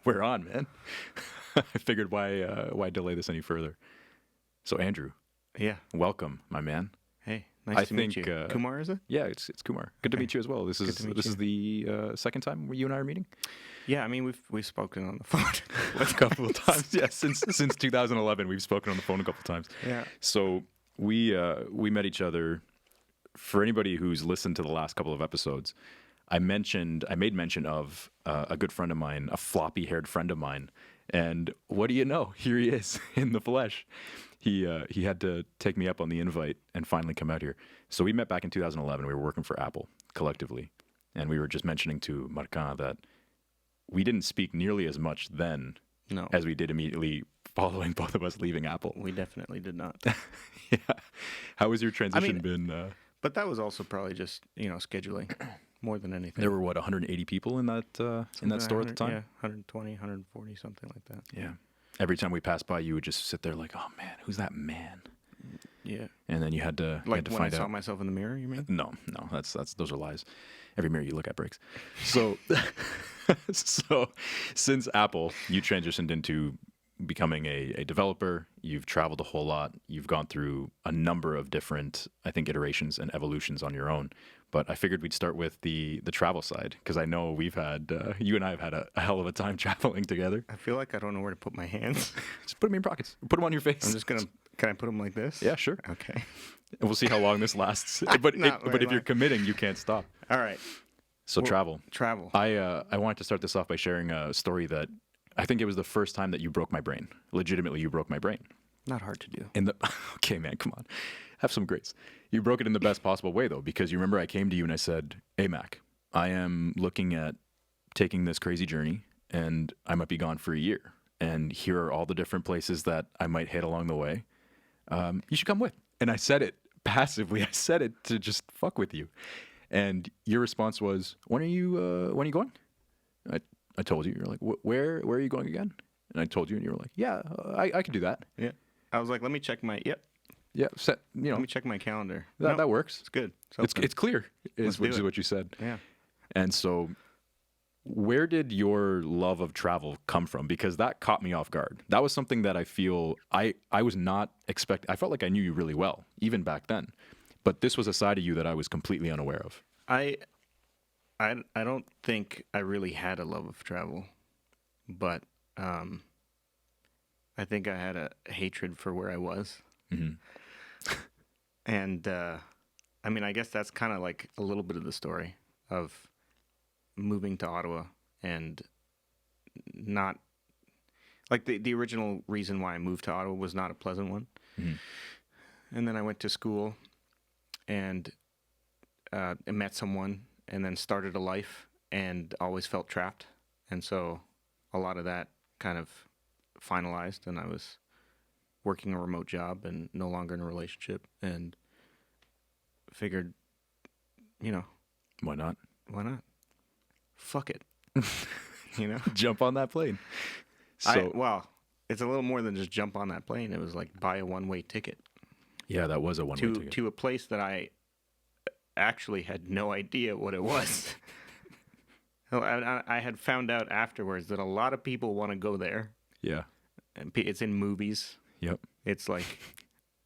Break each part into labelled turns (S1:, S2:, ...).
S1: We're on, man. I figured why delay this any further. So Andrew,
S2: Yeah.
S1: welcome, my man.
S2: Hey, nice to meet
S1: think,
S2: you. Kumar, is it?
S1: Yeah, it's Kumar. Good to
S2: Okay.
S1: meet you as well. This
S2: Good
S1: is
S2: to meet
S1: this
S2: you.
S1: is the second time you and I are meeting.
S2: Yeah, I mean we've spoken on the phone
S1: A couple of times. Yeah, since 2011, we've spoken on the phone a couple of times.
S2: Yeah.
S1: So we met each other. For anybody who's listened to the last couple of episodes, I made mention of a good friend of mine, a floppy-haired friend of mine, and what do you know? Here he is in the flesh. He had to take me up on the invite and finally come out here. So we met back in 2011. We were working for Apple collectively, and we were just mentioning to Marcan that we didn't speak nearly as much then
S2: No.
S1: as we did immediately following both of us leaving Apple.
S2: We definitely did not.
S1: Yeah. How has your transition been?
S2: But that was also probably just, scheduling more than anything.
S1: There were 180 people in that store at the time.
S2: Yeah, 120, 140, something like that.
S1: Yeah. Every time we passed by, you would just sit there like, "Oh man, who's that man?"
S2: Yeah.
S1: And then you had to
S2: Like when I
S1: find
S2: saw
S1: out.
S2: myself in the mirror, you mean?
S1: No, that's those are lies. Every mirror you look at breaks. So, so since Apple, you transitioned into becoming a developer. You've traveled a whole lot. You've gone through a number of different, I think, iterations and evolutions on your own. But I figured we'd start with the travel side because I know we've had you and I have had a hell of a time traveling together.
S2: I feel like I don't know where to put my hands.
S1: Just put them in your pockets. Put them on your face.
S2: I'm just can I put them like this?
S1: Yeah, sure.
S2: Okay.
S1: And we'll see how long this lasts. But
S2: Not very
S1: if you're
S2: long.
S1: committing, you can't stop.
S2: All right.
S1: So
S2: Well,
S1: travel.
S2: Travel.
S1: I wanted to start this off by sharing a story that I think it was the first time that you broke my brain. Legitimately, you broke my brain.
S2: Not hard to do.
S1: Okay, man, come on. Have some grace. You broke it in the best possible way, though, because you remember I came to you and I said, "Hey, Mac, I am looking at taking this crazy journey, and I might be gone for a year. And here are all the different places that I might hit along the way. You should come with." And I said it passively. I said it to just fuck with you. And your response was, when are you going? I told you. You're like, where are you going again? And I told you, and you were like, yeah, I could do that.
S2: Yeah. I was like, let me check my
S1: Yeah,
S2: let me check my calendar.
S1: that works.
S2: It's good.
S1: It's clear,
S2: Let's
S1: which
S2: do
S1: is
S2: it.
S1: what you said.
S2: Yeah.
S1: And so, where did your love of travel come from? Because that caught me off guard. That was something that I feel I was not expecting. I felt like I knew you really well, even back then. But this was a side of you that I was completely unaware of.
S2: I don't think I really had a love of travel, but I think I had a hatred for where I was.
S1: Mm-hmm.
S2: And I guess that's kind of like a little bit of the story of moving to Ottawa and not like the original reason why I moved to Ottawa was not a pleasant one.
S1: Mm-hmm.
S2: And then I went to school and I met someone and then started a life and always felt trapped. And so a lot of that kind of finalized, and I was working a remote job and no longer in a relationship, and figured,
S1: Why not?
S2: why not? Fuck it.
S1: Jump on that plane. So
S2: it's a little more than just jump on that plane. It was like buy a one-way ticket
S1: yeah, that was a one-way ticket.
S2: to a place that I actually had no idea what it was. I had found out afterwards that a lot of people want to go there.
S1: Yeah.
S2: And it's in movies.
S1: Yep.
S2: It's like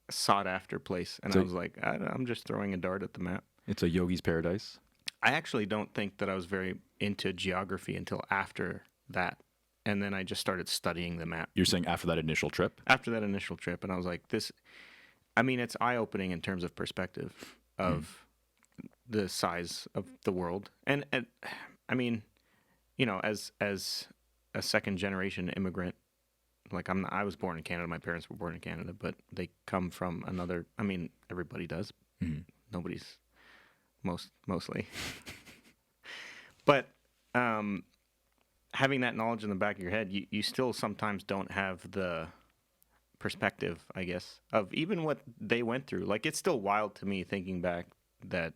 S2: a sought-after place. And I was like, I'm just throwing a dart at the map.
S1: It's a yogi's paradise.
S2: I actually don't think that I was very into geography until after that. And then I just started studying the map.
S1: You're saying after that initial trip?
S2: After that initial trip. And I was like, it's eye-opening in terms of perspective of the size of the world. And as a second-generation immigrant, like I was born in Canada. My parents were born in Canada, but they come from another. Everybody does.
S1: Mm-hmm.
S2: Nobody's mostly. But having that knowledge in the back of your head, you still sometimes don't have the perspective, I guess, of even what they went through. Like, it's still wild to me thinking back that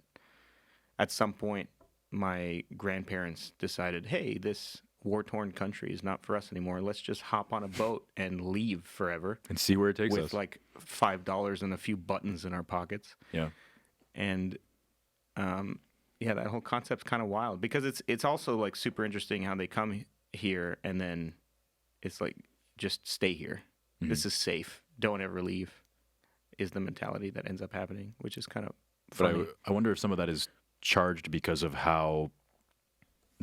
S2: at some point my grandparents decided, hey, this war-torn country is not for us anymore. Let's just hop on a boat and leave forever.
S1: And see where it takes
S2: with
S1: us.
S2: like $5 and a few buttons in our pockets.
S1: Yeah.
S2: And that whole concept's kind of wild because it's also like super interesting how they come here, and then it's like, just stay here.
S1: Mm-hmm.
S2: This is safe. Don't ever leave. Is the mentality that ends up happening, which is kind of
S1: But
S2: funny.
S1: I wonder if some of that is charged because of how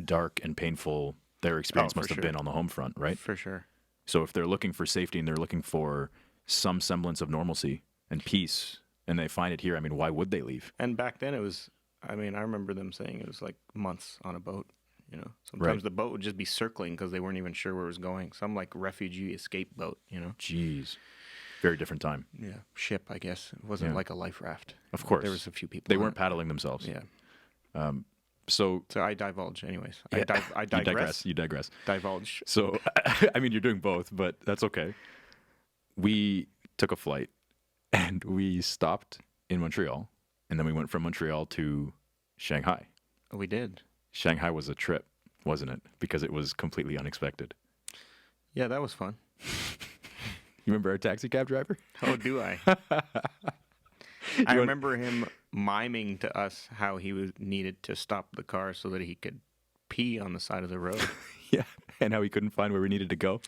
S1: dark and painful their experience
S2: for
S1: must have
S2: sure.
S1: been on the home front, right?
S2: For sure.
S1: So if they're looking for safety and they're looking for some semblance of normalcy and peace, and they find it here, I mean, why would they leave?
S2: And back then it was, I mean, I remember them saying it was like months on a boat. You know, sometimes
S1: Right.
S2: the boat would just be circling because they weren't even sure where it was going. Some like refugee escape boat, you know.
S1: Jeez. Very different time.
S2: Yeah, ship, I guess. It wasn't
S1: Yeah.
S2: like a life raft.
S1: Of course.
S2: There was a few people.
S1: They
S2: on
S1: weren't
S2: it.
S1: paddling themselves.
S2: Yeah.
S1: So
S2: So I divulge, anyways.
S1: yeah,
S2: I
S1: you
S2: digress.
S1: You digress.
S2: Divulge.
S1: So, I mean, you're doing both, but that's okay. We took a flight and we stopped in Montreal, and then we went from Montreal to Shanghai.
S2: We did.
S1: Shanghai was a trip, wasn't it? Because it was completely unexpected.
S2: Yeah, that was fun.
S1: You remember our taxi cab driver?
S2: Oh, do I? I remember him miming to us how he needed to stop the car so that he could pee on the side of the road.
S1: Yeah, and how he couldn't find where we needed to go,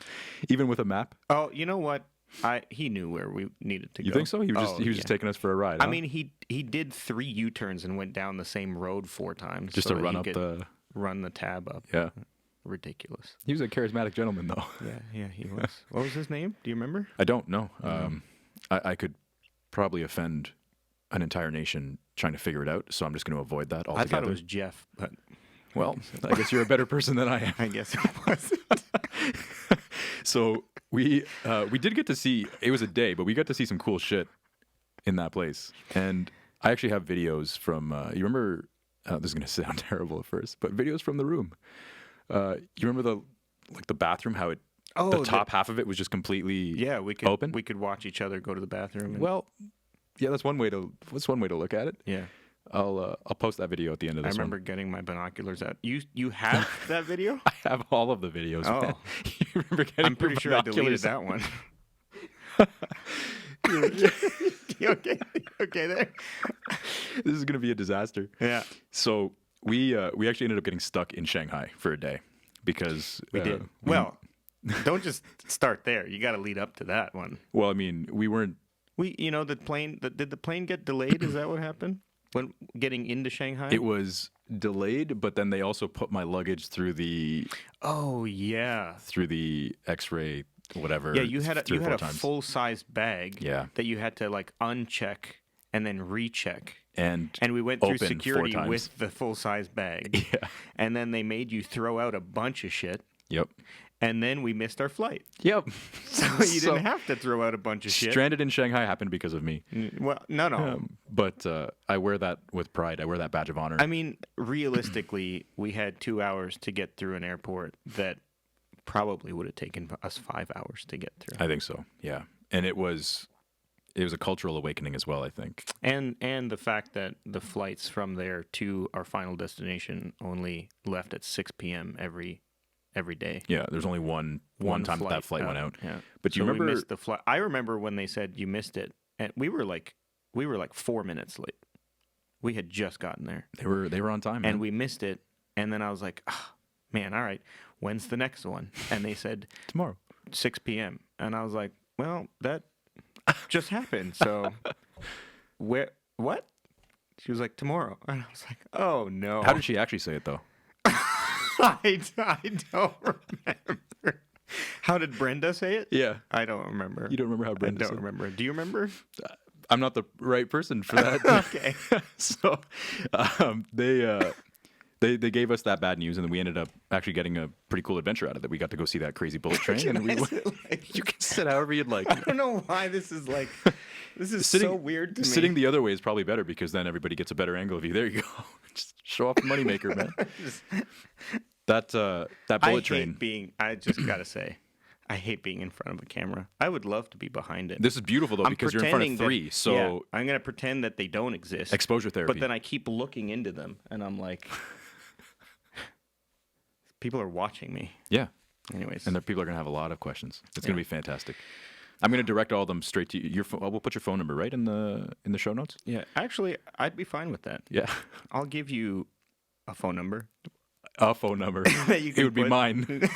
S1: even with a map.
S2: Oh, you know what? He knew where we needed to go.
S1: You think so? He was just taking us for a ride.
S2: I
S1: huh?
S2: mean, he did 3 U-turns and went down the same road 4 times
S1: just
S2: so
S1: to
S2: that
S1: run
S2: he
S1: up
S2: could
S1: the.
S2: run the tab up.
S1: Yeah,
S2: Ridiculous.
S1: he was a charismatic gentleman, though.
S2: Yeah, he was. What was his name? Do you remember?
S1: I don't know. I could probably offend an entire nation trying to figure it out, so I'm just going to avoid that altogether.
S2: I thought it was Jeff, but
S1: Well, I guess you're a better person than I am.
S2: I guess it was.
S1: So we did get to see. It was a day, but we got to see some cool shit in that place. And I actually have videos from. You remember? This is going to sound terrible at first, but videos from the room. You remember the bathroom? How the top half of it was just completely
S2: we could
S1: open.
S2: We could watch each other go to the bathroom. And,
S1: Well, yeah, that's one way to look at it.
S2: yeah.
S1: I'll post that video at the end of
S2: I
S1: this
S2: remember
S1: one.
S2: getting my binoculars out. You have that video?
S1: I have all of the videos.
S2: Oh.
S1: Man. You remember getting
S2: I'm pretty
S1: your
S2: sure I deleted
S1: binoculars
S2: that one. You okay there?
S1: This is going to be a disaster.
S2: Yeah.
S1: So we actually ended up getting stuck in Shanghai for a day because
S2: We did. Well, don't just start there. You got to lead up to that one.
S1: Well, I mean, we weren't.
S2: The plane. Did the plane get delayed? Is that what happened when getting into Shanghai?
S1: It was delayed, but then they also put my luggage through the
S2: Oh yeah.
S1: X-ray whatever.
S2: Yeah, you had a
S1: 3 or 4 times.
S2: full-size bag.
S1: Yeah.
S2: That you had to like uncheck and then recheck.
S1: and
S2: And we went through
S1: open 4
S2: security
S1: times.
S2: with the full-size bag.
S1: Yeah.
S2: And then they made you throw out a bunch of shit.
S1: Yep.
S2: And then we missed our flight.
S1: Yep.
S2: So you didn't have to throw out a bunch of shit.
S1: Stranded in Shanghai happened because of me.
S2: Well, no.
S1: But I wear that with pride. I wear that badge of honor.
S2: I mean, realistically, we had 2 hours to get through an airport that probably would have taken us 5 hours to get through.
S1: I think so. Yeah. And it was a cultural awakening as well, I think.
S2: And the fact that the flights from there to our final destination only left at 6 p.m. every day.
S1: Yeah, there's only one time that flight went out.
S2: Yeah.
S1: But you
S2: So
S1: remember
S2: we missed the flight. I remember when they said you missed it, and we were like 4 minutes late. We had just gotten there,
S1: they were on time, man.
S2: and we missed it. And then I was like, oh, man, all right, when's the next one? And they said
S1: tomorrow.
S2: 6 p.m. And I was like, well, that just happened. So what? She was like, tomorrow. And I was like, oh no.
S1: How did she actually say it though?
S2: I don't remember. How did Brenda say it?
S1: Yeah.
S2: I don't remember.
S1: You don't remember how Brenda
S2: I
S1: said
S2: don't
S1: it?
S2: remember. Do you remember?
S1: I'm not the right person for that.
S2: Okay.
S1: So they gave us that bad news, and then we ended up actually getting a pretty cool adventure out of it. We got to go see that crazy bullet train, and we you can sit however you'd like.
S2: I don't know why this is so weird to me.
S1: Sitting the other way is probably better because then everybody gets a better angle of you. There you go. Just show off the moneymaker, man. That bullet train.
S2: I just gotta say, I hate being in front of a camera. I would love to be behind it.
S1: This is beautiful though because you're in front of 3, so
S2: yeah, I'm gonna pretend that they don't exist.
S1: exposure therapy.
S2: But then I keep looking into them, and I'm like, people are watching me.
S1: yeah,
S2: Anyways,
S1: and the people are gonna have a lot of questions. It's gonna be fantastic. I'm gonna direct all of them straight to your phone. We'll put your phone number right in the show notes.
S2: yeah, actually, I'd be fine with that.
S1: Yeah.
S2: I'll give you a phone number.
S1: a phone number,
S2: That you
S1: it
S2: can
S1: would be
S2: put-
S1: mine.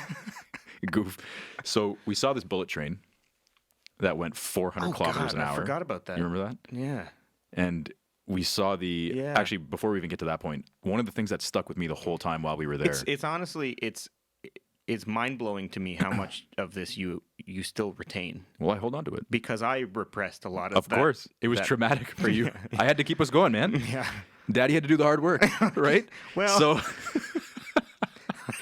S1: Goof. So we saw this bullet train that went 400 kilometers an
S2: I
S1: hour.
S2: forgot about that.
S1: You remember that?
S2: Yeah.
S1: And we saw
S2: Yeah.
S1: actually, before we even get to that point, one of the things that stuck with me the whole time while we were there.
S2: It's honestly it's mind blowing to me how much of this you still retain,
S1: Well, I hold on to it.
S2: because I repressed a lot of
S1: Of
S2: that.
S1: course. It was
S2: that-
S1: traumatic for you. I had to keep us going, man.
S2: Yeah.
S1: Daddy had to do the hard work, right?
S2: Well,
S1: so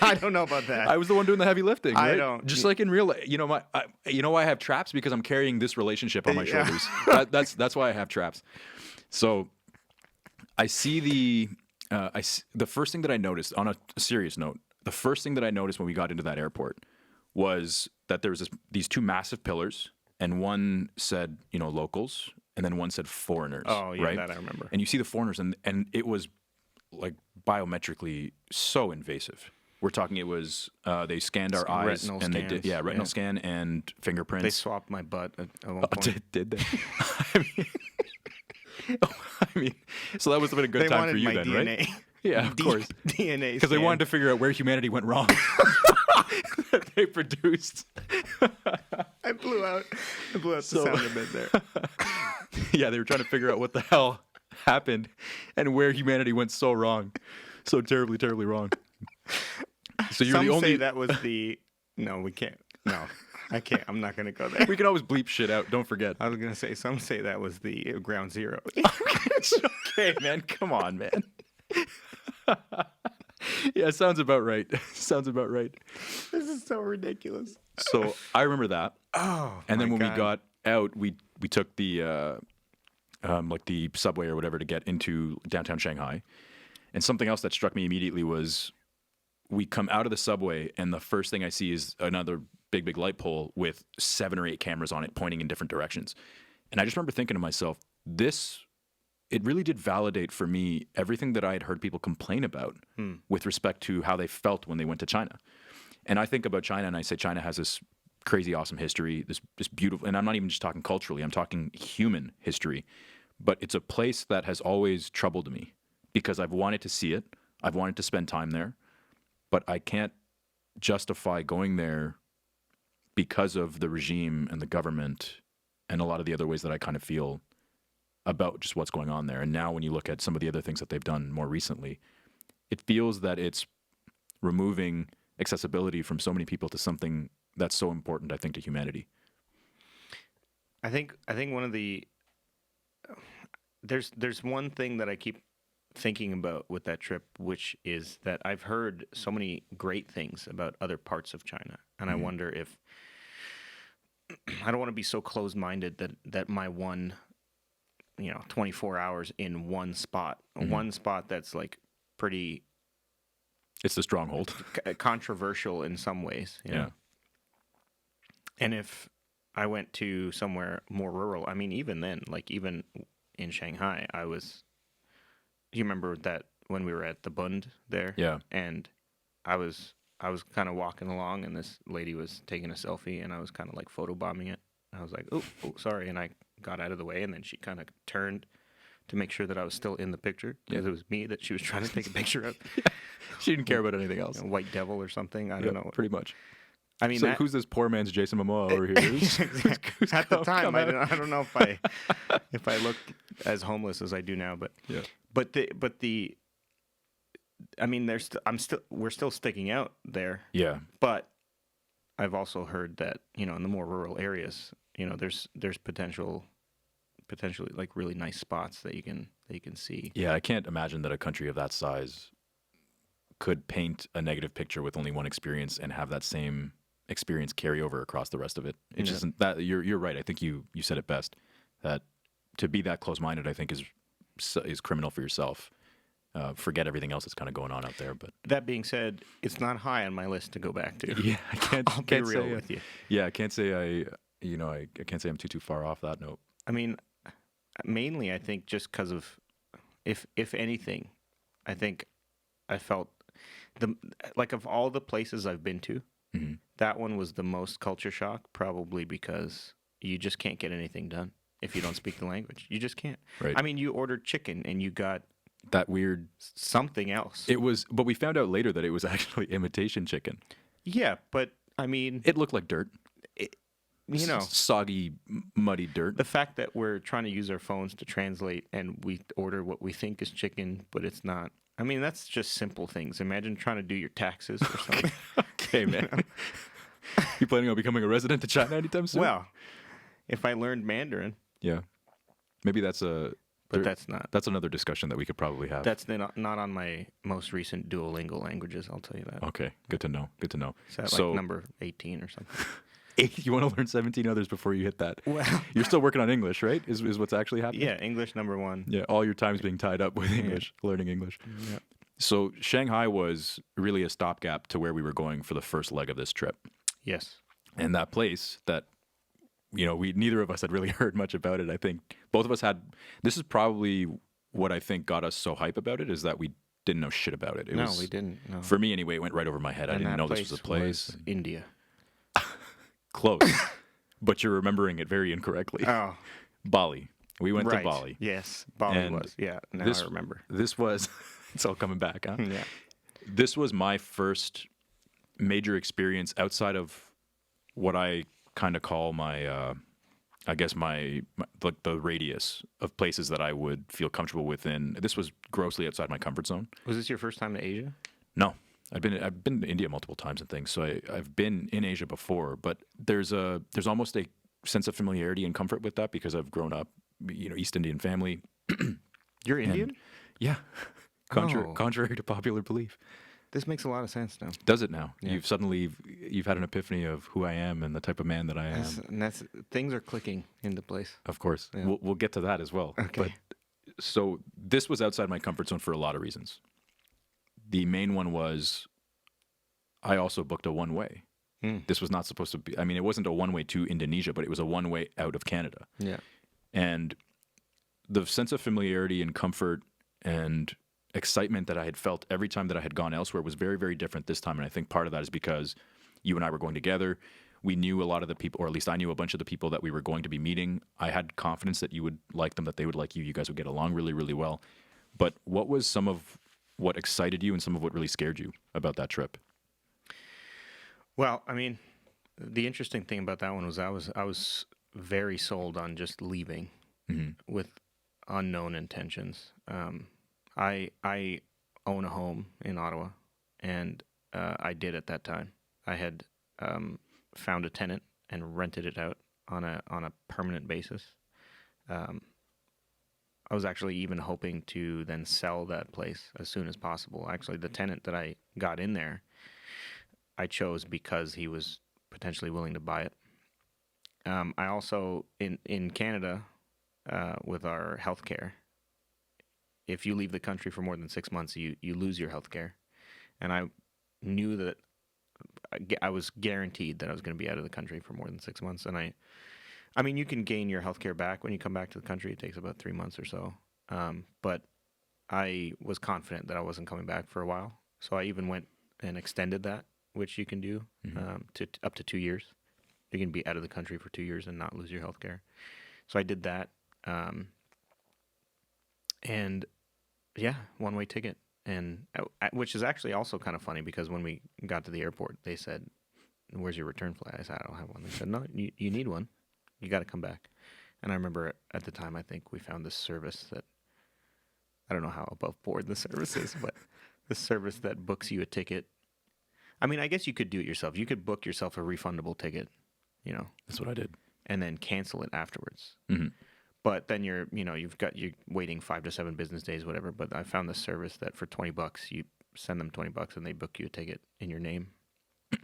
S2: I don't know about that.
S1: I was the one doing the heavy lifting,
S2: I
S1: right?
S2: don't-
S1: Just like in real life, you know, you know why I have traps? Because I'm carrying this relationship on my
S2: Yeah.
S1: shoulders. That's why I have traps. So I see the first thing that I noticed, on a serious note, the first thing that I noticed when we got into that airport was that there was these two massive pillars, and one said, you know, locals, and then one said foreigners.
S2: Oh, yeah,
S1: right?
S2: that I remember.
S1: And you see the foreigners, and it was like biometrically so invasive. We're talking, it was they scanned our eyes,
S2: retinal
S1: and they
S2: scans,
S1: did retinal
S2: yeah.
S1: scan and fingerprints.
S2: They swapped my butt at one
S1: Oh,
S2: point.
S1: did they? I mean, so that must have been a good
S2: They
S1: time
S2: wanted
S1: for you
S2: my
S1: then,
S2: DNA.
S1: right? Yeah, of course.
S2: DNA.
S1: Because they wanted to figure out where humanity went wrong. That they produced.
S2: I blew out the
S1: So-
S2: sound a bit there.
S1: Yeah, they were trying to figure out what the hell happened and where humanity went so wrong. So terribly, terribly wrong. So you're
S2: Some
S1: the only.
S2: say that was the. No, we can't. No, I can't. I'm not gonna go there.
S1: We can always bleep shit out. Don't forget.
S2: I was gonna say some say that was the ground zero.
S1: It's okay, man. Come on, man. Yeah, sounds about right. Sounds about right.
S2: This is so ridiculous.
S1: So I remember that.
S2: Oh,
S1: And then
S2: my
S1: when we
S2: God.
S1: got out, we took the like the subway or whatever to get into downtown Shanghai. And something else that struck me immediately was we come out of the subway, and the first thing I see is another big light pole with 7 or 8 cameras on it pointing in different directions. And I just remember thinking to myself, it really did validate for me everything that I had heard people complain about with respect to how they felt when they went to China. And I think about China, and I say China has this crazy, awesome history, this beautiful, and I'm not even just talking culturally, I'm talking human history. But it's a place that has always troubled me because I've wanted to see it. I've wanted to spend time there, but I can't justify going there because of the regime and the government and a lot of the other ways that I kind of feel about just what's going on there. And now when you look at some of the other things that they've done more recently, it feels that it's removing accessibility from so many people to something that's so important, I think, to humanity.
S2: I think one of the there's one thing that I keep thinking about with that trip, which is that I've heard so many great things about other parts of China, and I wonder if I don't want to be so closed-minded that my one 24 hours in one spot that's like pretty
S1: It's the stronghold.
S2: controversial in some ways, you know? And if I went to somewhere more rural, I mean, even then, like even in Shanghai, you remember that when we were at the Bund there?
S1: Yeah.
S2: And I was kind of walking along, and this lady was taking a selfie, and I was kind of like photobombing it. I was like, oh, sorry. And I got out of the way, and then she kind of turned to make sure that I was still in the picture, because it was me that she was trying to take a picture of.
S1: She didn't care about anything else.
S2: White devil or something. I don't know.
S1: Pretty much.
S2: I mean,
S1: So
S2: that,
S1: who's this poor man's Jason Momoa over here? Who's
S2: at the
S1: come
S2: time,
S1: out?
S2: I don't know if I look as homeless as I do now, but
S1: Yeah.
S2: I mean, we're still sticking out there,
S1: Yeah.
S2: but I've also heard that in the more rural areas, there's potentially like really nice spots that you can see.
S1: Yeah, I can't imagine that a country of that size could paint a negative picture with only one experience and have that same experience carry over across the rest of it. It just isn't that you're right. I think you said it best, that to be that close-minded, I think is criminal for yourself. Forget everything else that's kind of going on out there. But
S2: That being said, it's not high on my list to go back to.
S1: yeah, I can't.
S2: I'll be
S1: can't
S2: real
S1: say,
S2: with you.
S1: Yeah, I can't say I can't say I'm too far off that note.
S2: I mean, mainly I think just because of, if anything, I think I felt of all the places I've been to, that one was the most culture shock, probably because you just can't get anything done if you don't speak the language. You just can't.
S1: Right.
S2: I mean, you ordered chicken and you got
S1: that weird.
S2: something else.
S1: It was, but we found out later that it was actually imitation chicken.
S2: Yeah, but I mean,
S1: It looked like dirt,
S2: you know,
S1: soggy, muddy dirt.
S2: the fact that we're trying to use our phones to translate and we order what we think is chicken, but it's not. I mean, that's just simple things. Imagine trying to do your taxes or something.
S1: Okay, man. You planning on becoming a resident of China anytime soon?
S2: Well, if I learned Mandarin,
S1: yeah. Maybe that's
S2: but that's not.
S1: that's another discussion that we could probably have.
S2: That's not on my most recent Duolingo languages. I'll tell you that.
S1: Okay, good to know. Good to know.
S2: Is that
S1: So-
S2: like number 18 or something?
S1: You want to learn 17 others before you hit that.
S2: Well,
S1: You're still working on English, right? Is what's actually happening?
S2: yeah, English number 1.
S1: Yeah, all your time's being tied up with English, learning English.
S2: Yeah.
S1: So Shanghai was really a stopgap to where we were going for the first leg of this trip.
S2: Yes.
S1: And that place that, we neither of us had really heard much about it. I think both of us had. This is probably what I think got us so hype about it, is that we didn't know shit about it.
S2: No, we didn't. No.
S1: For me anyway, it went right over my head. I
S2: And
S1: didn't
S2: that
S1: know this was a place.
S2: was India.
S1: Close. But you're remembering it very incorrectly.
S2: Oh,
S1: Bali. We went
S2: right.
S1: to Bali.
S2: Yes, Bali
S1: And
S2: was. Yeah, now
S1: this-
S2: I remember.
S1: This was, it's all coming back, huh?
S2: Yeah.
S1: This was my first major experience outside of what I kind of call my, I guess my like the radius of places that I would feel comfortable within. This was grossly outside my comfort zone.
S2: Was this your first time to Asia?
S1: No, I've been to India multiple times and things, so I've been in Asia before. But there's almost a sense of familiarity and comfort with that because I've grown up, East Indian family.
S2: You're Indian?
S1: Yeah,
S2: Oh.
S1: contrary to popular belief.
S2: This makes a lot of sense now.
S1: Does it now?
S2: Yeah.
S1: You've had an epiphany of who I am and the type of man that I am.
S2: That's things are clicking into place.
S1: Of course,
S2: Yeah.
S1: we'll get to that as well.
S2: Okay.
S1: But so this was outside my comfort zone for a lot of reasons. The main one was I also booked a one-way. This was not supposed to be. I mean, it wasn't a one-way to Indonesia, but it was a one-way out of Canada.
S2: Yeah.
S1: And the sense of familiarity and comfort and excitement that I had felt every time that I had gone elsewhere was very, very different this time. And I think part of that is because you and I were going together. We knew a lot of the people, or at least I knew a bunch of the people that we were going to be meeting. I had confidence that you would like them, that they would like you. You guys would get along really, really well. But what was some of what excited you and some of what really scared you about that trip?
S2: Well, I mean, the interesting thing about that one was I was very sold on just leaving with unknown intentions. I own a home in Ottawa, and I did at that time. I had found a tenant and rented it out on a permanent basis. I was actually even hoping to then sell that place as soon as possible. Actually, the tenant that I got in there, I chose because he was potentially willing to buy it. I also, in Canada, with our healthcare, if you leave the country for more than 6 months, you lose your healthcare. And I knew that I was guaranteed that I was going to be out of the country for more than 6 months. And I mean, you can gain your healthcare back when you come back to the country. It takes about 3 months or so. But I was confident that I wasn't coming back for a while. So I even went and extended that, which you can do to up to 2 years. You can be out of the country for 2 years and not lose your health care. So I did that. And yeah, one-way ticket. And which is actually also kind of funny because when we got to the airport, they said, "Where's your return flight?" I said, "I don't have one." They said, "No, you need one. You got to come back." And I remember at the time, I think we found this service that, I don't know how above board the service is, but the service that books you a ticket. I mean, I guess you could do it yourself. You could book yourself a refundable ticket,
S1: That's what I did.
S2: and then cancel it afterwards.
S1: Mm-hmm.
S2: But then you're waiting 5 to 7 business days, whatever. But I found this service that for $20, you send them $20 and they book you a ticket in your name.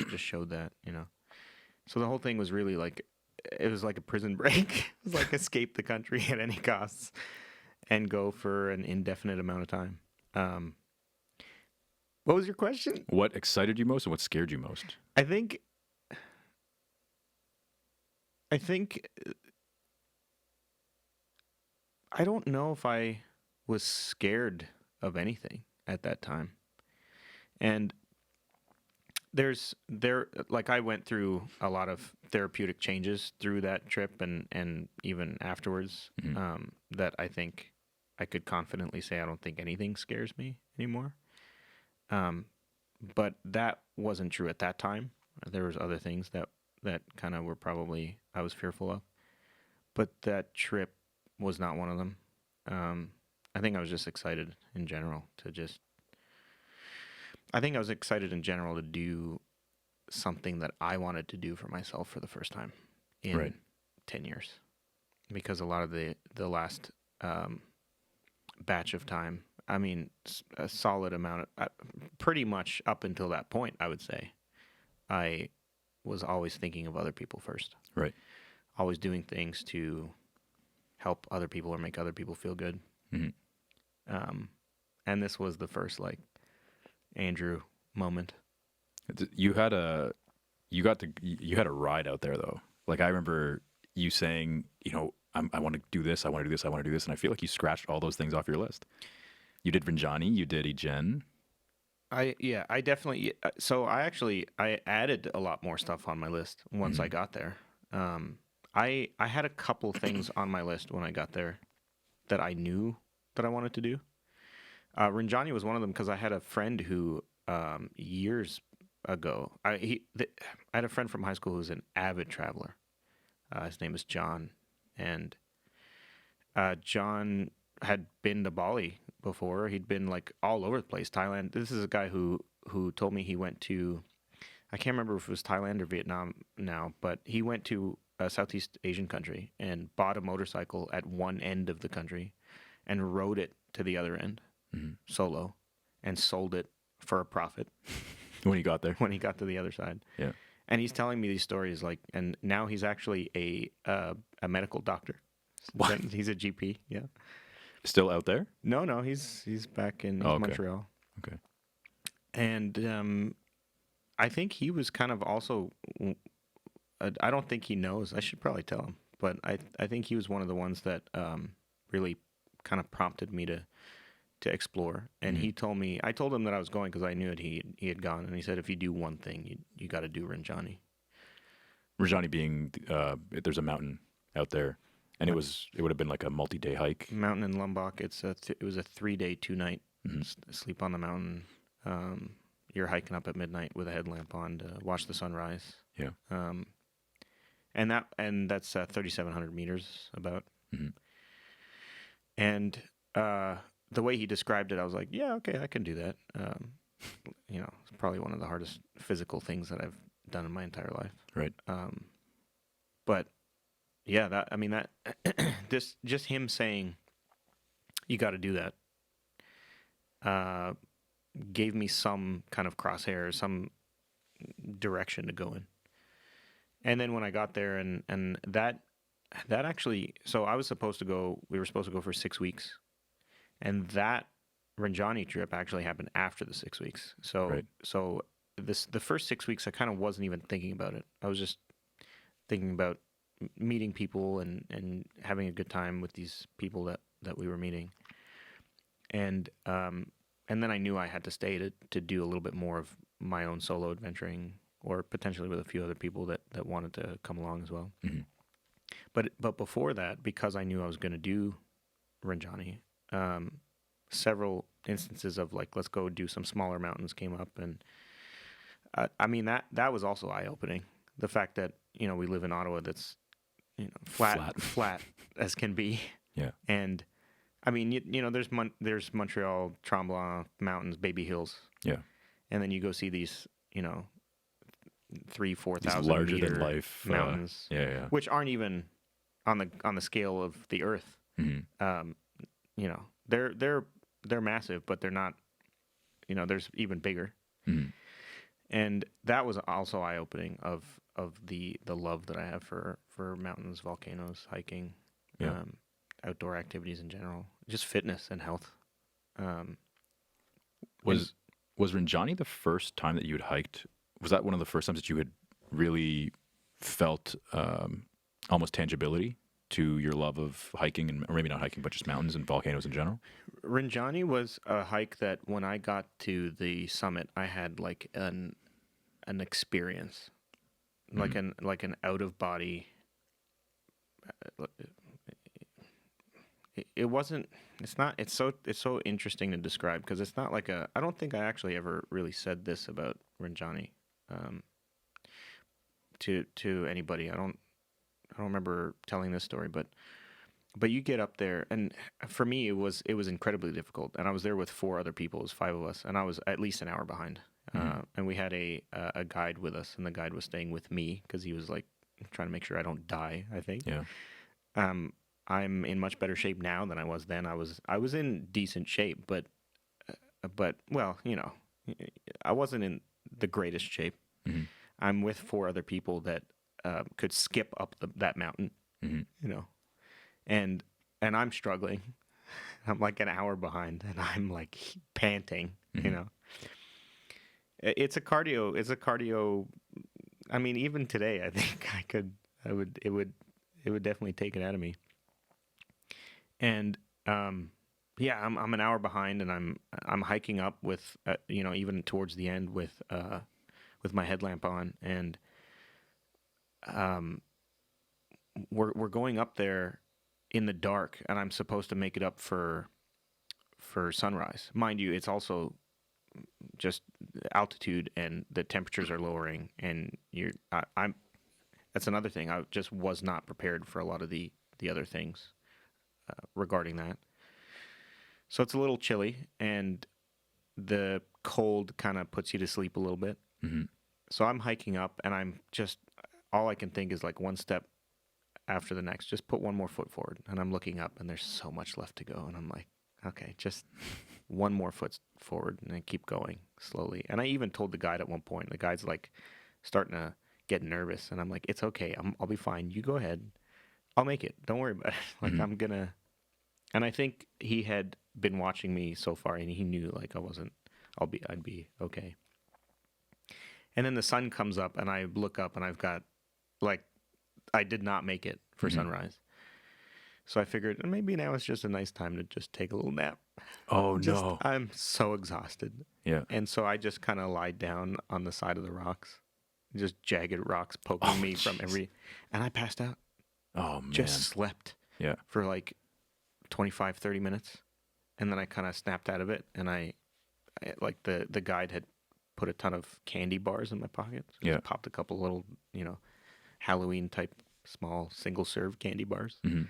S2: Just showed that, So the whole thing was really it was like a prison break. It was like escape the country at any costs and go for an indefinite amount of time. What was your question?
S1: What excited you most and what scared you most?
S2: I think I don't know if I was scared of anything at that time. And I went through a lot of therapeutic changes through that trip and even afterwards, that I think I could confidently say I don't think anything scares me anymore. But that wasn't true at that time. There was other things that kind of were probably I was fearful of. But that trip was not one of them. I think I was just excited in general to just. I think I was excited in general to do something that I wanted to do for myself for the first time in
S1: Right.
S2: 10 years, because a lot of the last batch of time, I mean, a solid amount, pretty much up until that point, I would say, I was always thinking of other people first.
S1: Right.
S2: Always doing things to help other people or make other people feel good.
S1: Mm-hmm.
S2: And this was the first like Andrew moment.
S1: You had a ride out there though. Like I remember you saying, I want to do this, I want to do this, I want to do this, and I feel like you scratched all those things off your list. You did Rinjani, you did Egen.
S2: I definitely. So I added a lot more stuff on my list once I got there. I had a couple things on my list when I got there that I knew that I wanted to do. Rinjani was one of them because I had a friend who years ago I had a friend from high school who's an avid traveler. His name is John, and John had been to Bali before. He'd been like all over the place. Thailand. This is a guy who told me he went to, I can't remember if it was Thailand or Vietnam now, but he went to a Southeast Asian country and bought a motorcycle at one end of the country and rode it to the other end solo and sold it for a profit
S1: When you got there.
S2: when he got to the other side.
S1: Yeah.
S2: And he's telling me these stories and now he's actually a medical doctor.
S1: What?
S2: He's a GP. Yeah.
S1: Still out there?
S2: No, he's back in
S1: Oh, okay.
S2: Montreal.
S1: Okay.
S2: And I think he was kind of also. I don't think he knows. I should probably tell him, but I think he was one of the ones that really kind of prompted me to explore. And he told me, I told him that I was going because I knew that he had gone, and he said if you do one thing, you got to do Rinjani.
S1: Rinjani being there's a mountain out there, and it would have been like a multi-day hike.
S2: Mountain in Lombok. It was a 3-day 2-night sleep on the mountain. You're hiking up at midnight with a headlamp on to watch the sunrise.
S1: Yeah.
S2: And that's 3,700 meters about.
S1: Mm-hmm.
S2: And the way he described it, I was like, yeah, okay, I can do that. It's probably one of the hardest physical things that I've done in my entire life.
S1: Right.
S2: But yeah, that just him saying, you got to do that, gave me some kind of crosshair, some direction to go in. And then when I got there and that actually, so we were supposed to go for 6 weeks. And that Rinjani trip actually happened after the 6 weeks. So
S1: Right.
S2: so the first 6 weeks I kind of wasn't even thinking about it. I was just thinking about meeting people and having a good time with these people that we were meeting. And then I knew I had to stay to do a little bit more of my own solo adventuring, or potentially with a few other people that wanted to come along as well.
S1: Mm-hmm.
S2: But before that, because I knew I was going to do Rinjani, several instances of like, let's go do some smaller mountains came up. And I mean, that was also eye-opening. The fact that, we live in Ottawa that's, flat as can be. Yeah. And I mean, there's Montreal, Tremblant Mountains, Baby Hills. Yeah. And then you go see these, 3,000-4,000
S1: larger
S2: meter
S1: than life
S2: mountains, which aren't even on the scale of the Earth. Mm-hmm. They're massive, but they're not. There's even bigger. Mm-hmm. And that was also eye-opening of the love that I have for mountains, volcanoes, hiking, outdoor activities in general, just fitness and health.
S1: Was Rinjani the first time that you had hiked? Was that one of the first times that you had really felt almost tangibility to your love of hiking, or maybe not hiking, but just mountains and volcanoes in general?
S2: Rinjani was a hike that when I got to the summit, I had like an experience, like an out of body. it wasn't. It's so interesting to describe because it's not like a. I don't think I actually ever really said this about Ranjani, um, to anybody. I don't remember telling this story, but you get up there, and for me it was incredibly difficult, and I was there with four other people. It was five of us, and I was at least an hour behind. And we had a guide with us, and the guide was staying with me because he was like trying to make sure I don't die, I think.
S1: Yeah.
S2: I'm in much better shape now than I was then. I was in decent shape, but well, I wasn't in the greatest shape.
S1: Mm-hmm.
S2: I'm with four other people that could skip up that mountain,
S1: Mm-hmm.
S2: and I'm struggling. I'm like an hour behind, and I'm like panting.
S1: Mm-hmm.
S2: It's a cardio. It's a cardio. I mean, even today, I think I could. It would definitely take it out of me. And yeah, I'm an hour behind, and I'm hiking up with even towards the end with my headlamp on, and we're going up there in the dark, and I'm supposed to make it up for sunrise. Mind you, it's also just altitude, and the temperatures are lowering, and I'm that's another thing. I just was not prepared for a lot of the other things regarding that. So it's a little chilly, and the cold kind of puts you to sleep a little bit.
S1: Mm-hmm.
S2: So I'm hiking up, and I'm just all I can think is like one step after the next. Just put one more foot forward, and I'm looking up, and there's so much left to go, and I'm like, okay, just one more foot forward, and I keep going slowly. And I even told the guide at one point. The guide's like starting to get nervous, and I'm like, it's okay, I'll be fine. You go ahead, I'll make it. Don't worry about it. Like
S1: Mm-hmm.
S2: I'm gonna. And I think he had been watching me so far, and he knew like I'd be okay. And then the sun comes up, and I look up, and I've got like I did not make it for
S1: Mm-hmm.
S2: sunrise. So I figured maybe now it's just a nice time to just take a little nap.
S1: Oh no.
S2: I'm so exhausted.
S1: Yeah.
S2: And so I just kind of lied down on the side of the rocks, just jagged rocks poking me from every, and I passed out.
S1: Oh man.
S2: Just slept
S1: Yeah.
S2: for like 25, 30 minutes. And then I kind of snapped out of it. And I like the guide had put a ton of candy bars in my pocket. So I
S1: Yeah.
S2: just popped a couple little, Halloween type small single serve candy bars.
S1: Mm-hmm.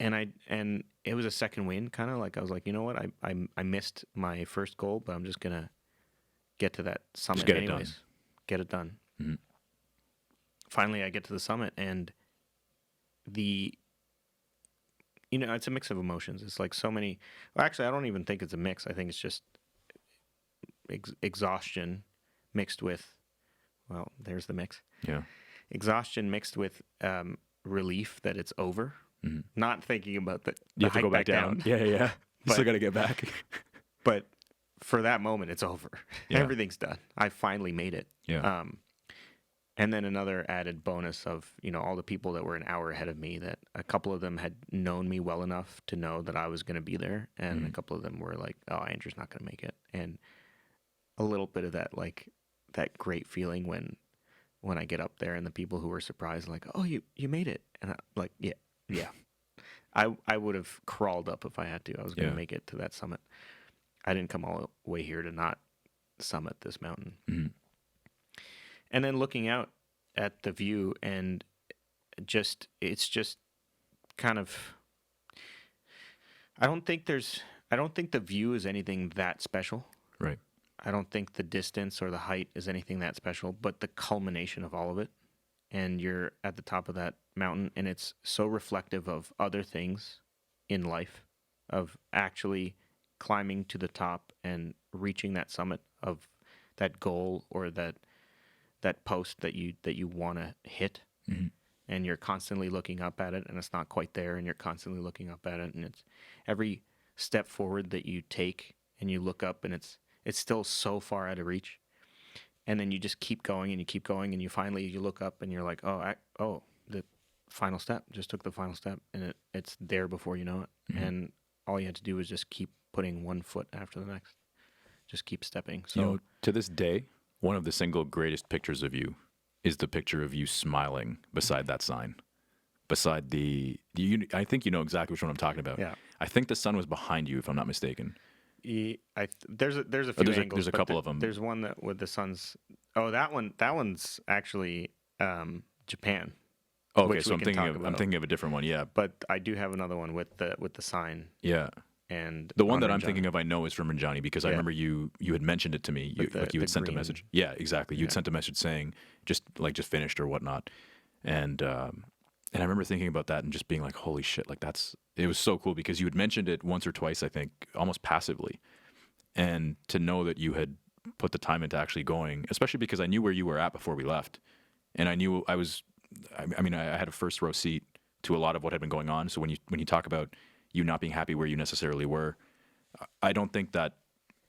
S2: And it was a second wind, kind of like I was like, you know what, I missed my first goal, but I'm just gonna get to that summit
S1: get it
S2: anyways.
S1: done.
S2: Get it done.
S1: Mm-hmm.
S2: Finally, I get to the summit, and it's a mix of emotions. It's like so many. Well, actually, I don't even think it's a mix. I think it's just exhaustion mixed with. Well, there's the mix.
S1: Yeah.
S2: Exhaustion mixed with relief that it's over.
S1: Mm-hmm.
S2: Not thinking about the
S1: You have to
S2: hike
S1: go back down. Yeah. You
S2: But-
S1: still got to get back.
S2: But for that moment, it's over.
S1: Yeah.
S2: Everything's done. I finally made it.
S1: Yeah.
S2: And then another added bonus of, all the people that were an hour ahead of me, that a couple of them had known me well enough to know that I was going to be there. And a couple of them were like, oh, Andrew's not going to make it. And a little bit of that, like that great feeling when I get up there and the people who were surprised, like, oh, you made it. And I'm like, yeah. I would have crawled up if I had to. I was going to make it to that summit. I didn't come all the way here to not summit this mountain.
S1: Mm-hmm.
S2: And then looking out at the view, and it's just kind of, I don't think the view is anything that special.
S1: Right.
S2: I don't think the distance or the height is anything that special, but the culmination of all of it. And you're at the top of that mountain, and it's so reflective of other things in life, of actually climbing to the top and reaching that summit of that goal or that post that you want to hit.
S1: Mm-hmm.
S2: And you're constantly looking up at it, and it's not quite there, and you're constantly looking up at it, and it's every step forward that you take and you look up, and it's still so far out of reach. And then you just keep going, and you keep going, and you finally look up, and you're like, the final step, just took the final step, and it's there before you know it.
S1: Mm-hmm.
S2: And all you had to do was just keep putting one foot after the next, just keep stepping. So
S1: to this day, one of the single greatest pictures of you is the picture of you smiling beside that sign, beside I think you know exactly which one I'm talking about.
S2: Yeah.
S1: I think the sun was behind you, if I'm not mistaken.
S2: There's a few
S1: there's
S2: angles.
S1: there's a
S2: but
S1: couple of them.
S2: There's one that with the sun's. Oh, that one's actually Japan.
S1: Oh, okay,
S2: which
S1: so
S2: we
S1: I'm
S2: can
S1: thinking
S2: talk
S1: of
S2: about.
S1: a different one. Yeah,
S2: But I do have another one with the sign
S1: yeah.
S2: and
S1: The one that
S2: on
S1: I'm
S2: Rinjani.
S1: thinking of, I know is from Rinjani because I
S2: Yeah.
S1: remember you had mentioned it to me. You,
S2: With
S1: you
S2: the
S1: had sent a
S2: green-
S1: message. Yeah, exactly. You'd
S2: Yeah.
S1: sent a message saying just finished or whatnot, and I remember thinking about that and just being like, holy shit, like it was so cool because you had mentioned it once or twice, I think, almost passively, and to know that you had put the time into actually going, especially because I knew where you were at before we left, and I knew I had a first row seat to a lot of what had been going on. So when you talk about you not being happy where you necessarily were, I don't think that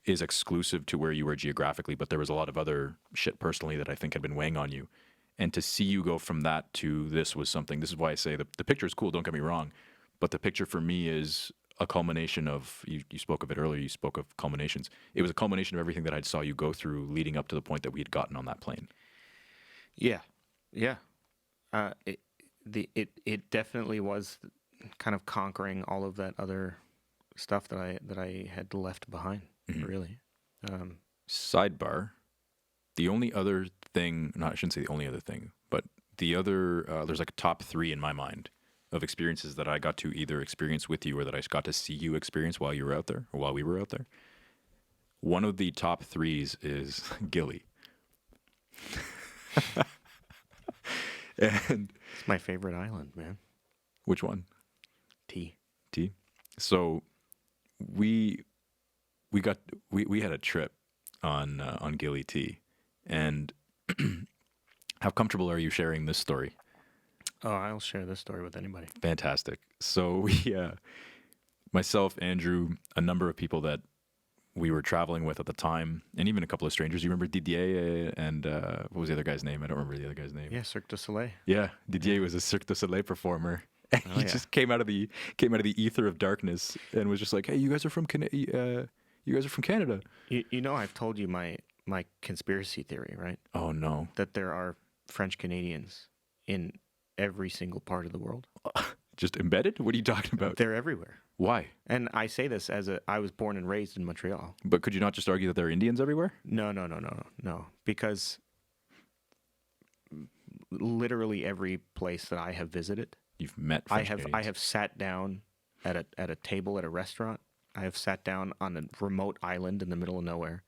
S1: is exclusive to where you were geographically, but there was a lot of other shit personally that I think had been weighing on you. And to see you go from that to this was something. This is why I say the picture is cool, don't get me wrong, but the picture for me is a culmination of, you spoke of it earlier, you spoke of culminations. It was a culmination of everything that I saw you go through leading up to the point that we had gotten on that plane.
S2: Yeah, yeah. It definitely was kind of conquering all of that other stuff that I had left behind.
S1: Mhm.
S2: Really.
S1: Sidebar, the only other thing, no, I shouldn't say the only other thing, but the other, there's like a top 3 in my mind of experiences that I got to either experience with you or that I got to see you experience while you were out there or while we were out there. One of the top 3s is Gili. And
S2: It's my favorite island, man.
S1: which one?
S2: T.
S1: So we had a trip on Gili T, and how comfortable are you sharing this story?
S2: Oh, I'll share this story with anybody.
S1: Fantastic. So we, myself, Andrew, a number of people that we were traveling with at the time, and even a couple of strangers. You remember Didier and what was the other guy's name? I don't remember the other guy's name.
S2: Yeah, Cirque du Soleil.
S1: Yeah, Didier was a Cirque du Soleil performer. And he just came out of the ether of darkness and was just like, "Hey, you guys are from Canada.
S2: You know, I've told you my conspiracy theory, right?
S1: Oh no,
S2: That there are French Canadians in every single part of the world.
S1: just embedded? What are you talking about?
S2: They're everywhere.
S1: Why?
S2: And I say this I was born and raised in Montreal.
S1: But could you not just argue that there are Indians everywhere?
S2: No. Because literally every place that I have visited,
S1: You've met
S2: I
S1: French
S2: have
S1: Canadians.
S2: sat down at a table at a restaurant. I have sat down on a remote island in the middle of nowhere,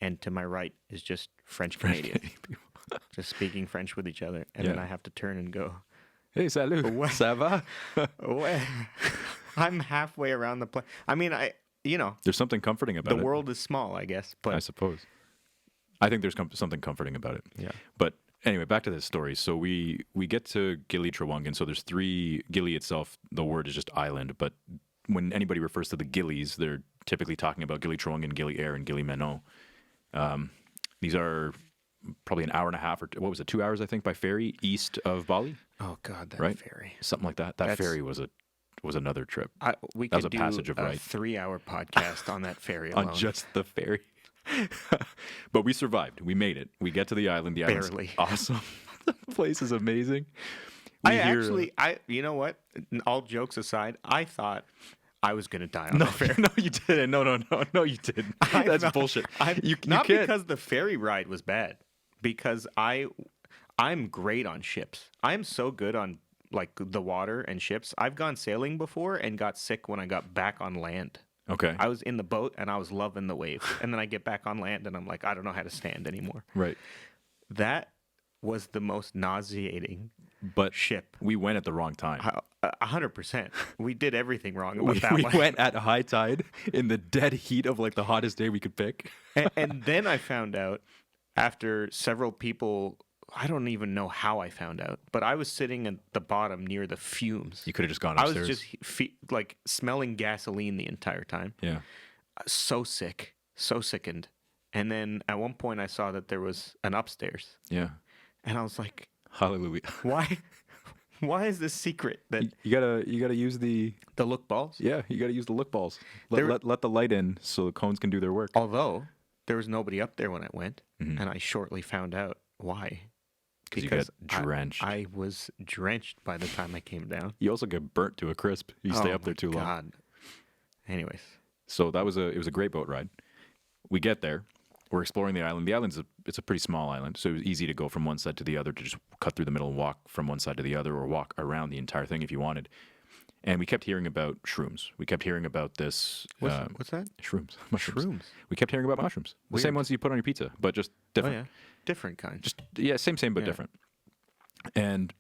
S2: and to my right is just French Canadians, just speaking French with each other, and then
S1: Yeah.
S2: I have to turn and go,
S1: Hey, salut.
S2: What?
S1: Ça va?
S2: "Well, I'm halfway around the place." I mean,
S1: There's something comforting about
S2: the
S1: it.
S2: world is small, I guess,
S1: I
S2: but
S1: suppose. I think there's something comforting about it.
S2: yeah.
S1: But anyway, back to this story. So we get to Gili Trawangan. So there's 3. Gili itself, the word is just island. But when anybody refers to the Gilis, they're typically talking about Gili Trawangan, Gili Air, and Gili Menon. These are probably an hour and a half or what was it, 2 hours, I think, by ferry east of Bali,
S2: Oh God, that
S1: Right?
S2: ferry.
S1: something like that. That
S2: That's-
S1: ferry was another trip
S2: We
S1: That was
S2: could
S1: a
S2: do
S1: passage of
S2: a
S1: right.
S2: 3-hour podcast on that ferry alone.
S1: on just the ferry. But we survived. We made it. We get to the island. The island's
S2: Barely.
S1: awesome. The place is amazing.
S2: You know what? All jokes aside, I thought I was gonna die on
S1: No,
S2: that ferry.
S1: no, you didn't. No, you didn't. That's
S2: not-
S1: bullshit. You
S2: Not
S1: can't.
S2: because the ferry ride was bad, because I'm great on ships. I'm so good on like the water and ships. I've gone sailing before and got sick when I got back on land.
S1: Okay.
S2: I was in the boat and I was loving the waves, and then I get back on land and I'm like, I don't know how to stand anymore.
S1: Right.
S2: That was the most nauseating
S1: But
S2: ship.
S1: we went at the wrong time.
S2: 100%. We did everything wrong about
S1: We
S2: that one.
S1: went at high tide in the dead heat of like the hottest day we could pick.
S2: And then I found out after several people, I don't even know how I found out, but I was sitting at the bottom near the fumes.
S1: You could have just gone
S2: I
S1: upstairs.
S2: was just like smelling gasoline the entire time.
S1: Yeah.
S2: So sick, so sickened. And then at one point I saw that there was an upstairs,
S1: Yeah.
S2: and I was like,
S1: Hallelujah.
S2: why is this secret that
S1: You gotta use the
S2: look balls?
S1: you gotta use the look balls.
S2: There-
S1: Let the light in so the cones can do their work.
S2: Although there was nobody up there when I went,
S1: Mhm.
S2: and I shortly found out why.
S1: because you get drenched.
S2: I was drenched by the time I came down.
S1: You also get burnt to a crisp. You stay up there too long.
S2: God. Anyways.
S1: So it was a great boat ride. We get there. We're exploring the island. The island's it's a pretty small island, so it was easy to go from one side to the other, to just cut through the middle and walk from one side to the other, or walk around the entire thing if you wanted. And we kept hearing about shrooms. We kept hearing about this.
S2: What's that?
S1: Shrooms. Mushrooms.
S2: Shrooms.
S1: We kept hearing about mushrooms. The same ones you put on your pizza, but just different.
S2: Oh, yeah. Different kind.
S1: Just same, but different. And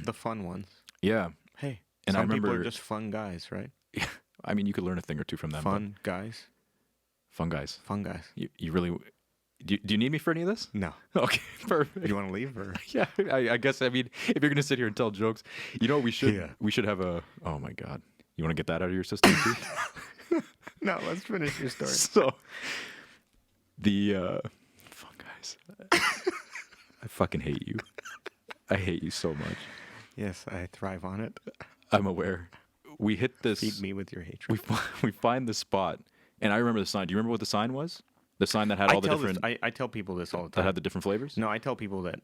S2: the fun ones.
S1: yeah.
S2: Hey,
S1: and
S2: some
S1: I remember,
S2: people are just fun guys, right?
S1: I mean, you could learn a thing or two from them.
S2: Fun guys.
S1: Fun guys.
S2: Fun guys.
S1: You really... Do you need me for any of this?
S2: No.
S1: Okay, perfect.
S2: Do you want to leave or?
S1: Yeah, I guess. I mean, if you're gonna sit here and tell jokes, we should have a. Oh my God, you want to get that out of your system too?
S2: No, let's finish your story.
S1: So, the fun guys. I fucking hate you. I hate you so much.
S2: Yes, I thrive on it.
S1: I'm aware. We hit this.
S2: Feed me with your hatred.
S1: We find the spot, and I remember the sign. Do you remember what the sign was? The sign that had all the different.
S2: I tell people this all the
S1: that
S2: time.
S1: had the different flavors.
S2: No, I tell people that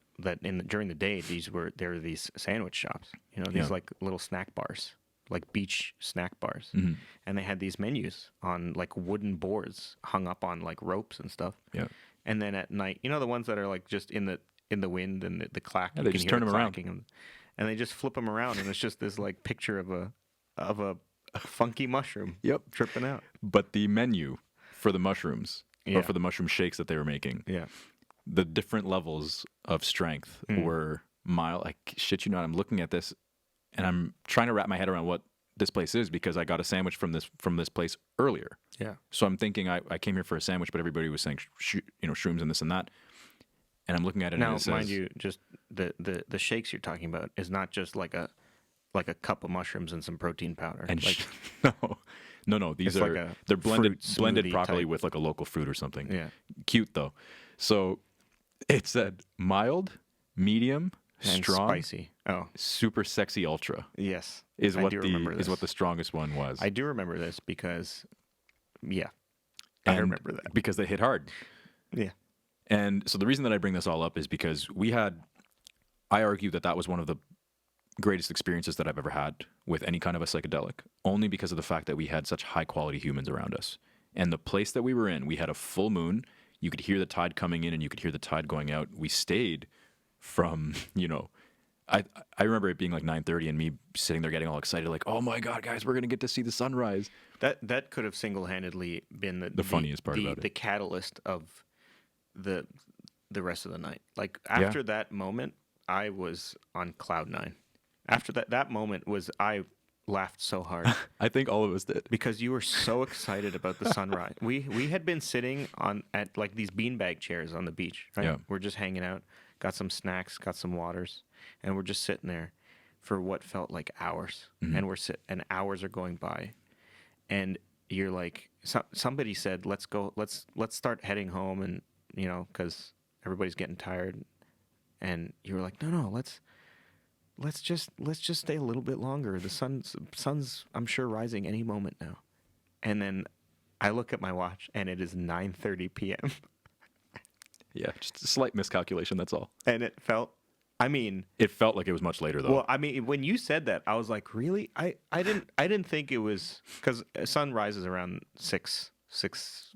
S2: during the day there were these sandwich shops. You know, these like little snack bars, like beach snack bars, and they had these menus on like wooden boards hung up on like ropes and stuff.
S1: Yeah.
S2: And then at night, the ones that are like just in the wind and the clack.
S1: Yeah,
S2: you
S1: they
S2: can
S1: just
S2: hear
S1: turn
S2: the
S1: them around.
S2: clacking, and they just flip them around, and it's just this like picture of a funky mushroom.
S1: Yep.
S2: Tripping out.
S1: But the menu for the mushrooms,
S2: Yeah.
S1: or for the mushroom shakes that they were making,
S2: Yeah.
S1: the different levels of strength were mild. I shit you not. I'm looking at this, and I'm trying to wrap my head around what this place is, because I got a sandwich from this place earlier.
S2: Yeah.
S1: So I'm thinking I came here for a sandwich, but everybody was saying shrooms and this and that. And I'm looking at it
S2: Now,
S1: and it says,
S2: mind you, just the shakes you're talking about is not just like a cup of mushrooms and some protein powder.
S1: and
S2: like,
S1: no, these
S2: It's
S1: are
S2: like a
S1: they're blended
S2: fruit
S1: blended
S2: smoothie
S1: properly
S2: type.
S1: with like a local fruit or something.
S2: yeah,
S1: Cute though. So it said mild, medium,
S2: and
S1: strong,
S2: spicy. Oh,
S1: super sexy, ultra
S2: yes,
S1: is
S2: I
S1: what
S2: do
S1: the
S2: remember this.
S1: strongest one was.
S2: I do remember this because, yeah, I
S1: And
S2: remember that.
S1: because they hit hard.
S2: Yeah,
S1: And so the reason that I bring this all up is because I argue that was one of the greatest experiences that I've ever had with any kind of a psychedelic, only because of the fact that we had such high quality humans around us. And the place that we were in, we had a full moon. You could hear the tide coming in and you could hear the tide going out. We stayed from, I remember it being like 9:30 and me sitting there getting all excited, like, oh my God, guys, we're going to get to see the sunrise.
S2: that could have single-handedly been the
S1: funniest part about it.
S2: the catalyst of the rest of the night. Like after that moment, I was on cloud nine. After that moment I laughed so hard.
S1: I think all of us did.
S2: Because you were so excited about the sunrise. We had been sitting at like these beanbag chairs on the beach, right?
S1: Yeah.
S2: We're just hanging out, got some snacks, got some waters, and we're just sitting there for what felt like hours. And and hours are going by. And you're like, somebody said, let's go, let's start heading home, and because everybody's getting tired. And you were like, no, let's just stay a little bit longer. The sun's I'm sure rising any moment now. And then I look at my watch and it is 9:30 p.m.
S1: Yeah, just a slight miscalculation, that's all.
S2: And it felt
S1: like it was much later though.
S2: well, I mean, when you said that, I was like, really? I didn't think it was, because sun rises around 6.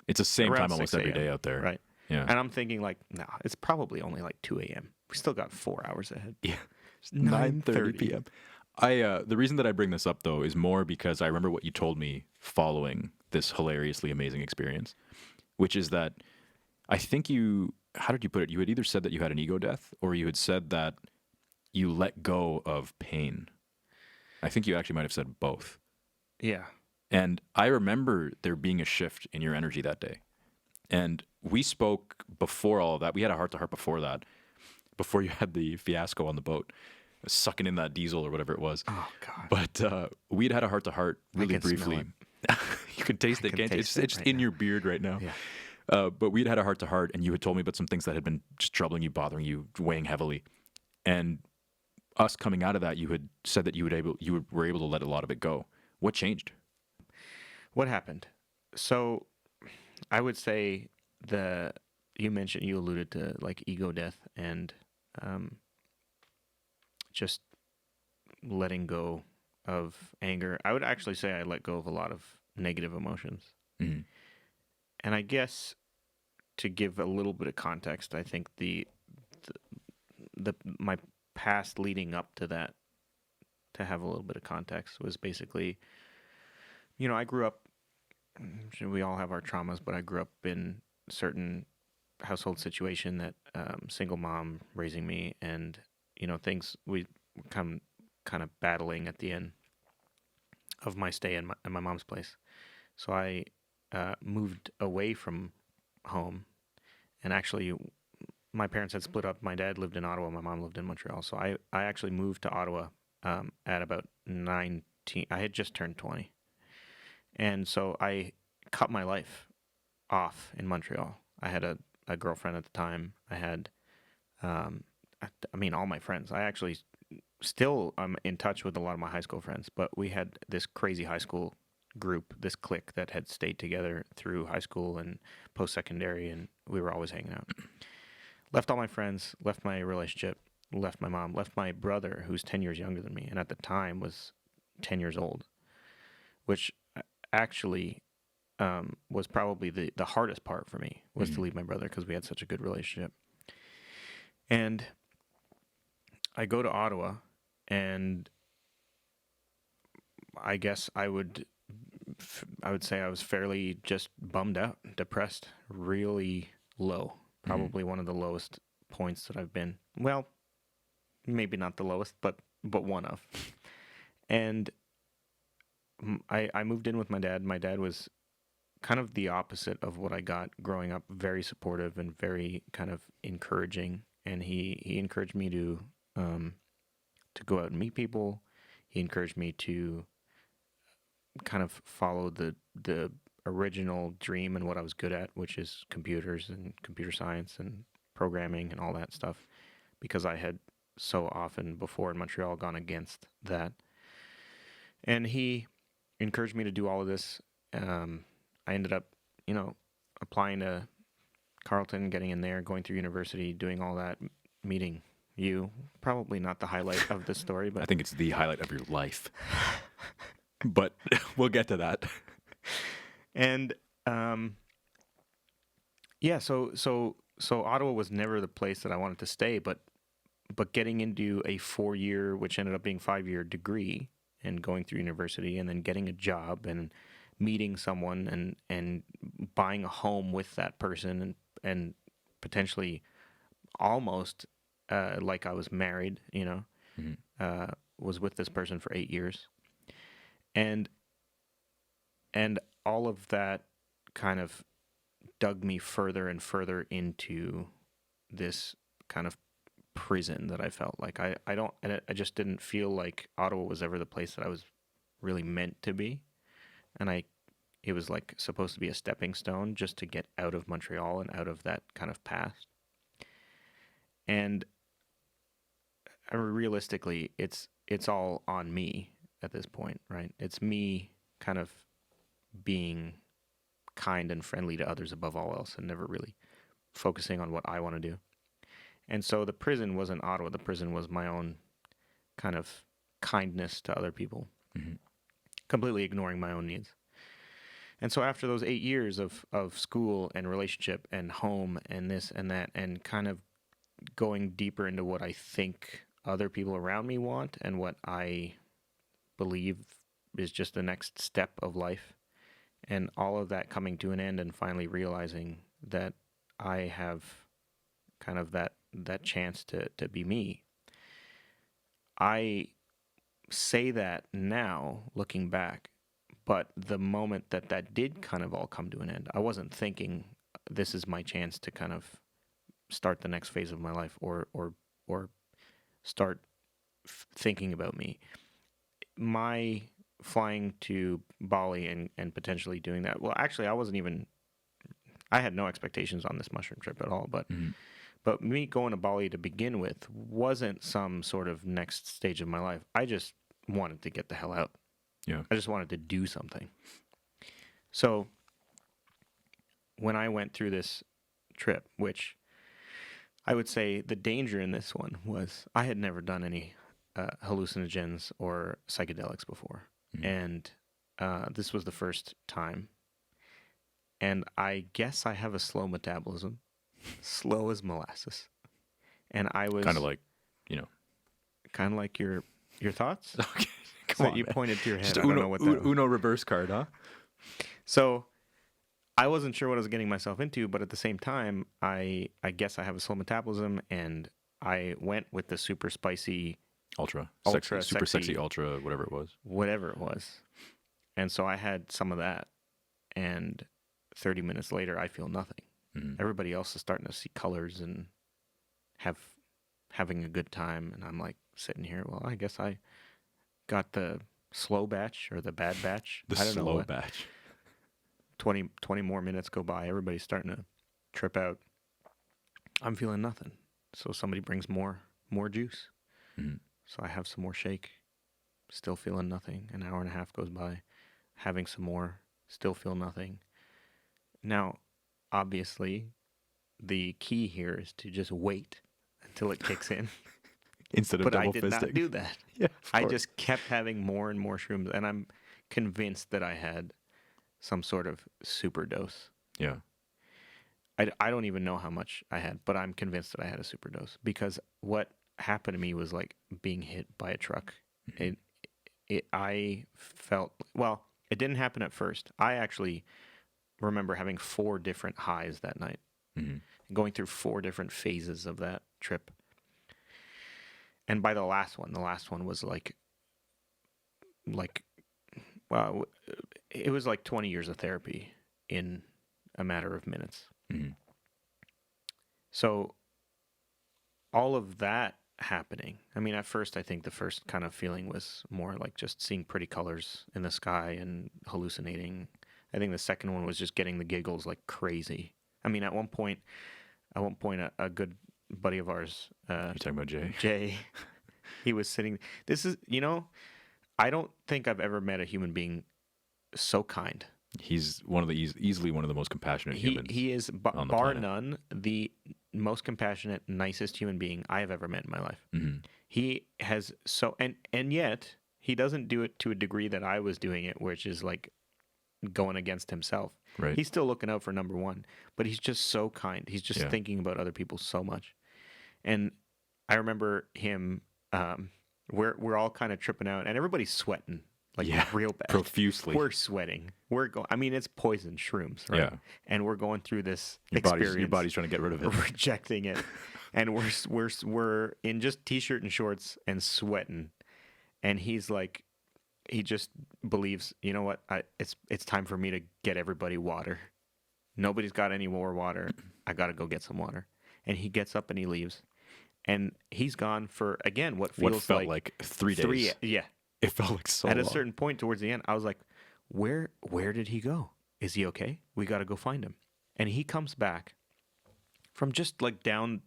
S1: It's the same
S2: around
S1: time almost
S2: 6
S1: every
S2: a.m.,
S1: day out there.
S2: right?
S1: Yeah.
S2: And I'm thinking like, no, it's probably only like 2 a.m. We still got 4 hours ahead.
S1: Yeah.
S2: 9:30
S1: p.m. The reason that I bring this up though is more because I remember what you told me following this hilariously amazing experience, which is that I think how did you put it? You had either said that you had an ego death, or you had said that you let go of pain. I think you actually might have said both.
S2: Yeah.
S1: And I remember there being a shift in your energy that day. And we spoke before all of that. We had a heart-to-heart before that, before you had the fiasco on the boat, sucking in that diesel or whatever it was.
S2: Oh, God.
S1: But we'd had a heart-to-heart really
S2: can smell
S1: briefly. You can taste it,
S2: can
S1: can't you?
S2: taste
S1: It's
S2: it
S1: just
S2: right
S1: in
S2: now.
S1: your beard right now.
S2: Yeah.
S1: But we'd had a heart-to-heart, and you had told me about some things that had been just troubling you, bothering you, weighing heavily. And us coming out of that, you had said that you were able to let a lot of it go. What changed?
S2: What happened? So I would say you alluded to like ego death, and just letting go of anger. I would actually say I let go of a lot of negative emotions.
S1: Mm-hmm.
S2: And I guess to give a little bit of context, I think my past leading up to that, to have a little bit of context, was basically, I grew up, we all have our traumas, but I grew up in certain household situation that single mom raising me, and things we come kind of battling at the end of my stay in my mom's place. So I moved away from home, and actually my parents had split up. My dad lived in Ottawa, my mom lived in Montreal. So I actually moved to Ottawa at about 19. I had just turned 20, and so I cut my life off in Montreal. I had a girlfriend at the time. I had, I mean, all my friends. I actually still am in touch with a lot of my high school friends, but we had this crazy high school group, this clique that had stayed together through high school and post-secondary, and we were always hanging out. Left all my friends, left my relationship, left my mom, left my brother, who's 10 years younger than me, and at the time was 10 years old, which actually was probably the hardest part for me, was to leave my brother, because we had such a good relationship. And I go to Ottawa, and I guess I would say I was fairly just bummed out, depressed, really low. Probably one of the lowest points that I've been. Well, maybe not the lowest, but one of. And I moved in with my dad. My dad was kind of the opposite of what I got growing up, very supportive and very kind of encouraging. And he encouraged me to go out and meet people. He encouraged me to kind of follow the original dream and what I was good at, which is computers and computer science and programming and all that stuff, because I had so often before in Montreal gone against that. And he encouraged me to do all of this. I ended up, applying to Carleton, getting in there, going through university, doing all that, meeting you. Probably not the highlight of the story, but
S1: I think it's the highlight of your life. But we'll get to that.
S2: And yeah, so Ottawa was never the place that I wanted to stay, but getting into a 4-year, which ended up being 5-year degree, and going through university, and then getting a job and meeting someone and buying a home with that person, and potentially almost like I was married, was with this person for 8 years. And all of that kind of dug me further and further into this kind of prison that I felt like I just didn't feel like Ottawa was ever the place that I was really meant to be. And it was like supposed to be a stepping stone just to get out of Montreal and out of that kind of past. And realistically, it's all on me at this point, right? It's me kind of being kind and friendly to others above all else, and never really focusing on what I want to do. And so the prison wasn't Ottawa. The prison was my own kind of kindness to other people, completely ignoring my own needs. And so after those 8 years of school and relationship and home and this and that, and kind of going deeper into what I think other people around me want and what I believe is just the next step of life, and all of that coming to an end, and finally realizing that I have kind of that chance to be me. I say that now, looking back, but the moment that did kind of all come to an end, I wasn't thinking this is my chance to kind of start the next phase of my life, or start thinking about me. My flying to Bali and potentially doing that, well, actually, I had no expectations on this mushroom trip at all, but me going to Bali to begin with wasn't some sort of next stage of my life. I just wanted to get the hell out.
S1: Yeah.
S2: I just wanted to do something. So when I went through this trip, which I would say the danger in this one was I had never done any hallucinogens or psychedelics before, and this was the first time. And I guess I have a slow metabolism, slow as molasses. And I was
S1: Kind of like, you know.
S2: kind of like your thoughts.
S1: Okay,
S2: So
S1: come on,
S2: you
S1: man.
S2: pointed to your head.
S1: Just
S2: I don't know what that.
S1: Uno reverse card, huh?
S2: So I wasn't sure what I was getting myself into, but at the same time, I guess I have a slow metabolism, and I went with the super spicy,
S1: Ultra
S2: Ultra
S1: sexy, super
S2: sexy.
S1: sexy, ultra, whatever it was.
S2: whatever it was. And so I had some of that, and 30 minutes later, I feel nothing.
S1: Mhm.
S2: Everybody else is starting to see colors and having a good time, and I'm like sitting here. Well, I guess I got the slow batch or the bad batch.
S1: The
S2: I don't know
S1: slow
S2: what.
S1: batch.
S2: 20 more minutes go by. Everybody's starting to trip out. I'm feeling nothing. So somebody brings more juice.
S1: Mhm.
S2: So I have some more shake. Still feeling nothing. An hour and a half goes by. Having some more. Still feel nothing. Now, obviously, the key here is to just wait until it kicks in.
S1: Instead of
S2: But I
S1: double
S2: did
S1: fisting.
S2: not do that.
S1: Yeah, of
S2: I
S1: course.
S2: just kept having more and more shrooms, and I'm convinced that I had some sort of super dose.
S1: Yeah.
S2: I don't even know how much I had, but I'm convinced that I had a super dose, because what happened to me was like being hit by a truck. I felt, well, it didn't happen at first. I actually remember having 4 different highs that night,
S1: Mhm.
S2: going through 4 different phases of that trip. And by the last one was like, well, it was like 20 years of therapy in a matter of minutes.
S1: Mhm.
S2: So all of that happening, I mean, at first, I think the first kind of feeling was more like just seeing pretty colors in the sky and hallucinating. I think the second one was just getting the giggles like crazy. I mean, at one point, a good buddy of ours,
S1: You're talking about Jay?
S2: Jay, he was sitting. This is, I don't think I've ever met a human being so kind.
S1: He's one of the easily one of the most compassionate humans.
S2: He is,
S1: on the
S2: bar
S1: planet.
S2: none, the most compassionate, nicest human being I have ever met in my life.
S1: Mhm.
S2: He has and yet he doesn't do it to a degree that I was doing it, which is like going against himself.
S1: Right.
S2: He's still looking out for number one, but he's just so kind. He's just
S1: Yeah.
S2: thinking about other people so much. And I remember him. We're all kind of tripping out, and everybody's sweating like
S1: Yeah,
S2: real bad.
S1: profusely.
S2: We're sweating. We're going. I mean, it's poison shrooms, right?
S1: Yeah.
S2: And we're going through this
S1: Your
S2: experience,
S1: body's trying to get rid of it.
S2: rejecting it, and we're in just t-shirt and shorts and sweating. And he's like, he just believes, you know what? It's time for me to get everybody water. Nobody's got any more water. I got to go get some water. And he gets up and he leaves. And he's gone for, again, what feels
S1: What felt like 3 days.
S2: Yeah.
S1: It felt like so
S2: At
S1: long.
S2: a certain point towards the end, I was like, where did he go? Is he okay? We got to go find him. And he comes back from just like down,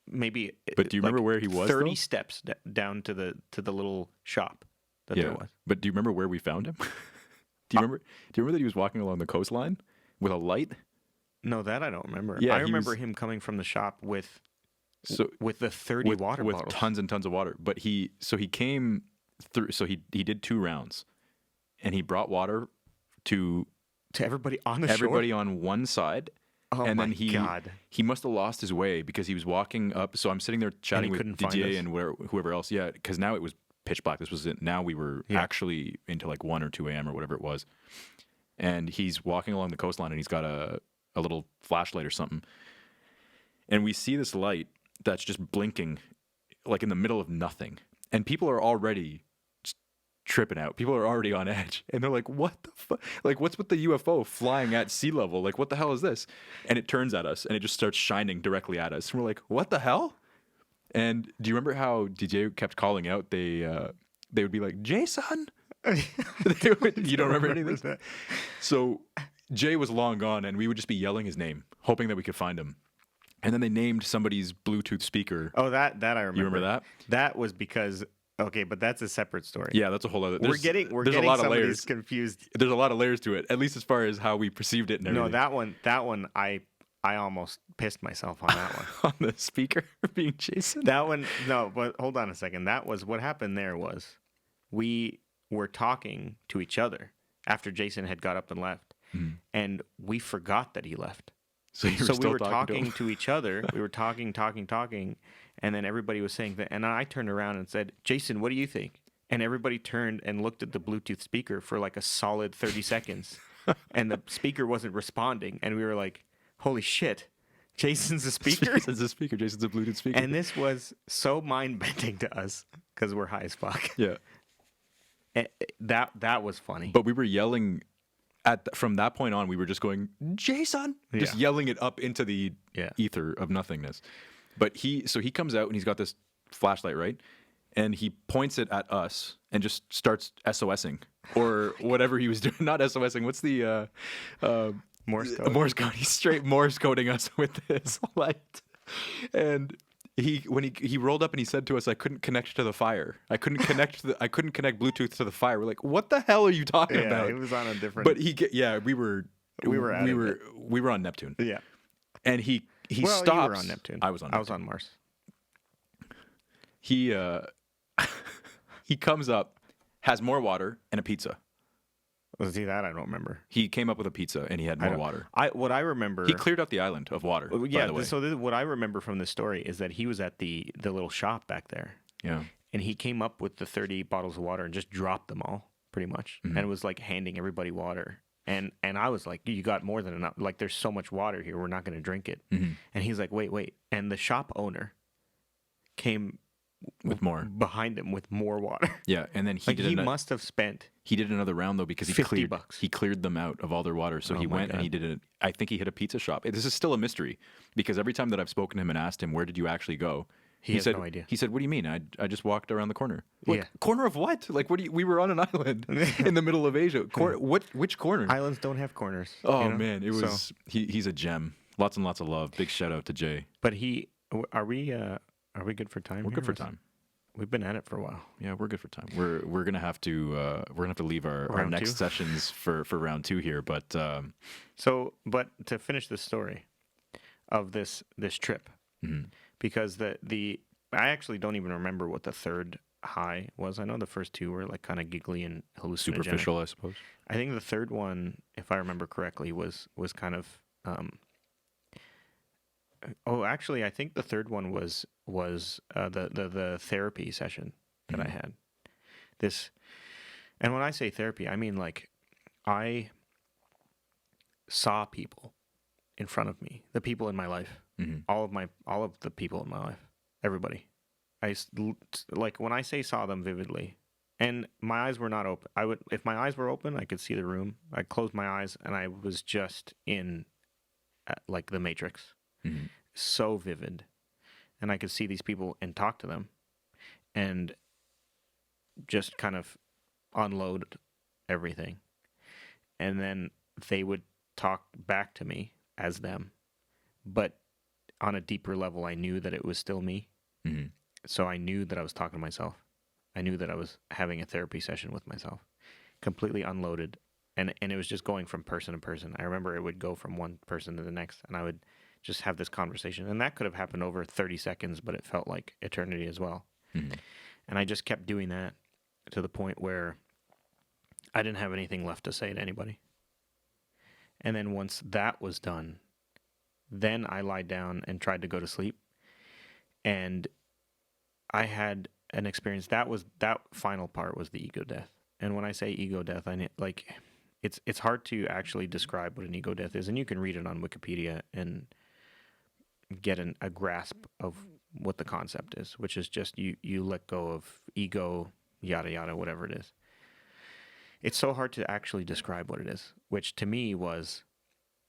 S2: maybe.
S1: But do you remember where he was,
S2: 30
S1: though?
S2: steps down to the little shop that
S1: Yeah.
S2: there was.
S1: But do you remember where we found him? Do you remember that he was walking along the coastline with a light?
S2: No, that I don't remember.
S1: Yeah,
S2: I
S1: he
S2: remember
S1: was-
S2: him coming from the shop with
S1: So
S2: the 30 water
S1: with
S2: bottles.
S1: tons and tons of water. But he came through. So he did 2 rounds, and he brought water to
S2: to everybody on the
S1: everybody
S2: shore.
S1: on one side.
S2: Oh
S1: and
S2: my
S1: then
S2: God.
S1: he must have lost his way because he was walking up. So I'm sitting there chatting with
S2: couldn't find
S1: DJ
S2: us?
S1: and whoever else. Yeah, because now it was pitch black. This was it. Now we were
S2: Yeah.
S1: actually into like 1 or 2 a.m. or whatever it was. And he's walking along the coastline and he's got a little flashlight or something. And we see this light that's just blinking like in the middle of nothing. And people are already just tripping out. People are already on edge. And they're like, what the fuck? Like, what's with the UFO flying at sea level? Like, what the hell is this? And it turns at us and it just starts shining directly at us. And we're like, what the hell? And do you remember how DJ kept calling out? They would be like, Jason? You don't remember any of this? So Jay was long gone, and we would just be yelling his name, hoping that we could find him. And then they named somebody's Bluetooth speaker.
S2: Oh, that I remember.
S1: You remember that?
S2: That was because, okay, but that's a separate story.
S1: Yeah, that's a whole other.
S2: We're getting
S1: there's a lot of
S2: some
S1: layers.
S2: these confused.
S1: There's a lot of layers to it, at least as far as how we perceived it and everything.
S2: No, that one I almost pissed myself on that one.
S1: On the speaker being Jason.
S2: That one, no, but hold on a second. That was what happened there was we were talking to each other after Jason had got up and left, and we forgot that he left.
S1: So you were
S2: So we
S1: still
S2: were
S1: talking
S2: talking to each other. We were talking, and then everybody was saying that. And I turned around and said, Jason, what do you think? And everybody turned and looked at the Bluetooth speaker for like a solid 30 seconds. And the speaker wasn't responding. And we were like, holy shit, Jason's a speaker?
S1: Jason's a speaker. Jason's a Bluetooth speaker.
S2: And this was so mind-bending to us because we're high as fuck.
S1: yeah.
S2: That was funny.
S1: But we were yelling from that point on, we were just going, Jason, just yelling it up into the ether of nothingness. But he comes out and he's got this flashlight, right? And he points it at us and just starts SOSing or whatever he was doing. Not SOSing. What's the
S2: Morse code.
S1: Morse code. He's straight Morse coding us with this light. And when he rolled up and he said to us, I couldn't connect to the fire. I couldn't connect Bluetooth to the fire. We're like, what the hell are you talking about?
S2: It was on a different.
S1: But we were on Neptune.
S2: Yeah.
S1: And he stops.
S2: You were on Neptune.
S1: I was on Neptune.
S2: I was on Mars.
S1: He he comes up, has more water and a pizza.
S2: See that? I don't remember.
S1: He came up with a pizza and he had more water.
S2: What I remember.
S1: He cleared out the island of water.
S2: Yeah.
S1: By the way.
S2: So what I remember from this story is that he was at the little shop back there.
S1: Yeah.
S2: And he came up with the 30 bottles of water and just dropped them all, pretty much, and was like handing everybody water. And I was like, you got more than enough. Like, there's so much water here, we're not going to drink it. And he's like, wait. And the shop owner came
S1: with more
S2: behind him with more water.
S1: Yeah, and then
S2: he must have spent.
S1: He did another round though because
S2: $50.
S1: He cleared them out of all their water. So he went and he did it. I think he hit a pizza shop. This is still a mystery because every time that I've spoken to him and asked him where did you actually go, he
S2: has
S1: said,
S2: no idea.
S1: He said, "What do you mean? I just walked around the corner." Like,
S2: Yeah.
S1: Corner of what? Like, we were on an island in the middle of Asia. Which corner?
S2: Islands don't have corners.
S1: Oh man, it was. He's a gem. Lots and lots of love. Big shout out to Jay.
S2: But are we good for time?
S1: We're good for time.
S2: We've been at it for a while.
S1: Yeah, we're good for time. We're gonna have to leave our next sessions for round 2 here. But
S2: but to finish the story of this trip, because I actually don't even remember what the third high was. I know the first two were like kind of giggly and hallucinogenic.
S1: Superficial, I suppose.
S2: I think the third one, if I remember correctly, was kind of. Actually, I think the third one was the therapy session that I had. And when I say therapy, I mean like I saw people in front of me, the people in my life, all of the people in my life, everybody. Like when I say saw them vividly, and my eyes were not open. If my eyes were open, I could see the room. I closed my eyes and I was just in like the Matrix. So vivid, and I could see these people and talk to them and just kind of unload everything, and then they would talk back to me as them, but on a deeper level I knew that it was still me. So I knew that I was talking to myself. I knew that I was having a therapy session with myself, completely unloaded, and it was just going from person to person. I remember it would go from one person to the next, and I would just have this conversation. And that could have happened over 30 seconds, but it felt like eternity as well. And I just kept doing that to the point where I didn't have anything left to say to anybody. And then once that was done, then I lied down and tried to go to sleep. And I had an experience. That final part was the ego death. And when I say ego death, I like it's hard to actually describe what an ego death is. And you can read it on Wikipedia and get a grasp of what the concept is, which is just you let go of ego, yada yada, whatever it is. It's so hard to actually describe what it is, which to me was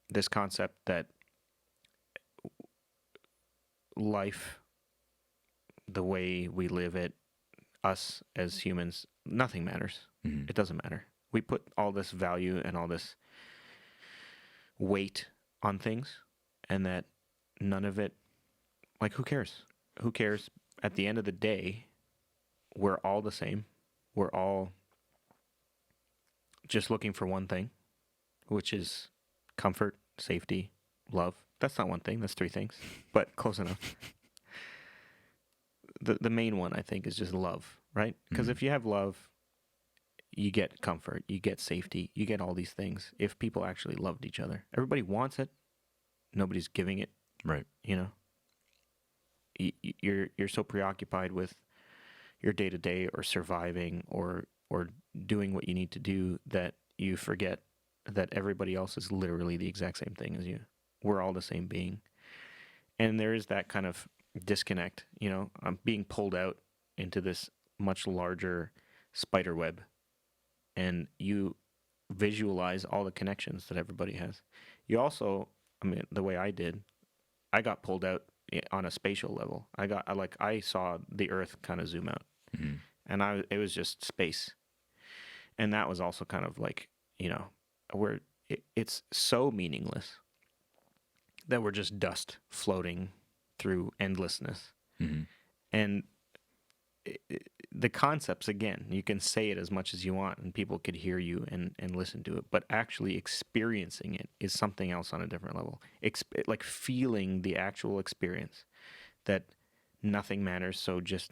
S2: this concept that life, the way we live it, us as humans, nothing matters. It doesn't matter. We put all this value and all this weight on things, and that none of it, like, who cares? Who cares? At the end of the day, we're all the same. We're all just looking for one thing, which is comfort, safety, love. that's not one thing. That's three things, but close enough. The main one, I think, is just love, right? Because if you have love, you get comfort, you get safety, you get all these things. If people actually loved each other, everybody wants it. Nobody's giving it.
S1: Right.
S2: You know, you're so preoccupied with your day to day or surviving or doing what you need to do that you forget that everybody else is literally the exact same thing as you. We're all the same being, and there is that kind of disconnect. You know, I'm being pulled out into this much larger spider web, and you visualize all the connections that everybody has. You also, I mean, the way I did, I got pulled out on a spatial level. I saw the Earth kind of zoom out, and it was just space, and that was also kind of like, you know, where it's so meaningless that we're just dust floating through endlessness, and the concepts, again, you can say it as much as you want and people could hear you and listen to it, but actually experiencing it is something else on a different level. Like feeling the actual experience that nothing matters, so just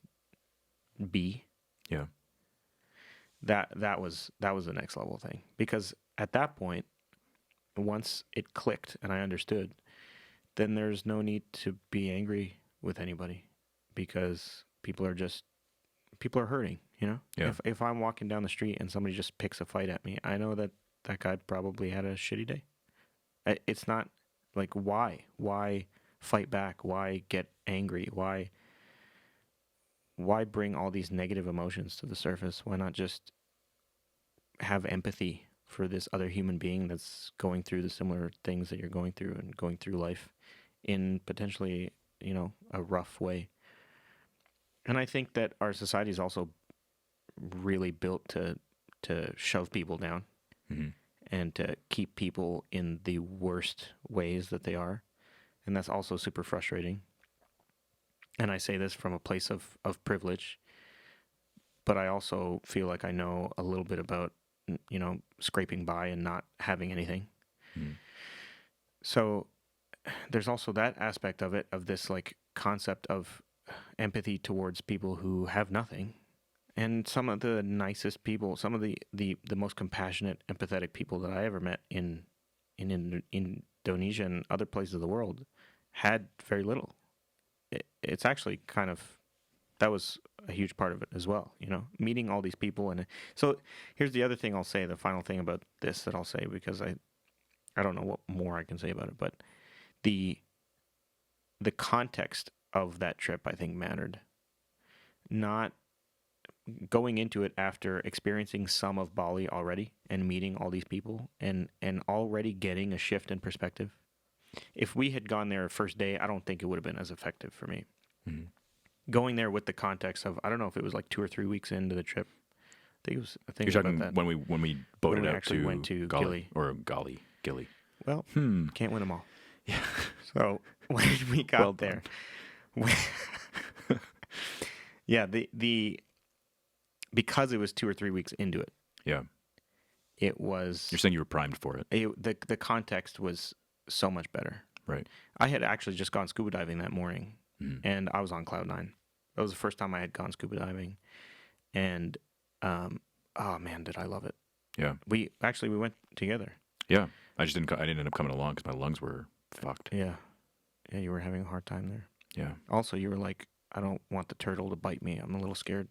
S2: be.
S1: Yeah.
S2: That was the next level thing, because at that point, once it clicked and I understood, then there's no need to be angry with anybody, because people are hurting, you know?
S1: Yeah.
S2: If I'm walking down the street and somebody just picks a fight at me, I know that guy probably had a shitty day. It's not like, why fight back? Why get angry? Why bring all these negative emotions to the surface? Why not just have empathy for this other human being that's going through the similar things that you're going through and going through life in potentially, you know, a rough way? And I think that our society is also really built to shove people down and to keep people in the worst ways that they are. And that's also super frustrating. And I say this from a place of privilege, but I also feel like I know a little bit about, you know, scraping by and not having anything. So there's also that aspect of it, of this like concept of empathy towards people who have nothing. And some of the nicest people, some of the most compassionate, empathetic people that I ever met in Indonesia and other places of the world had very little. It's actually kind of, that was a huge part of it as well, you know, meeting all these people. And so here's the other thing I'll say, the final thing about this that I'll say, because I don't know what more I can say about it, but the context of that trip, I think, mattered. Not going into it after experiencing some of Bali already and meeting all these people and already getting a shift in perspective. If we had gone there first day, I don't think it would have been as effective for me. Going there with the context of, I don't know if it was like 2 or 3 weeks into the trip. You're
S1: talking about that when we boated out
S2: actually went to Gili.
S1: Gili.
S2: Well, can't win them all. Yeah. So when we got there, yeah, because it was 2 or 3 weeks into it.
S1: Yeah.
S2: It was.
S1: You're saying you were primed for it.
S2: The context was so much better.
S1: Right.
S2: I had actually just gone scuba diving that morning, and I was on cloud nine. That was the first time I had gone scuba diving, and oh man, did I love it!
S1: Yeah.
S2: We went together.
S1: Yeah. I didn't end up coming along because my lungs were fucked.
S2: Yeah. Yeah, you were having a hard time there.
S1: Yeah.
S2: Also, you were like, I don't want the turtle to bite me. I'm a little scared.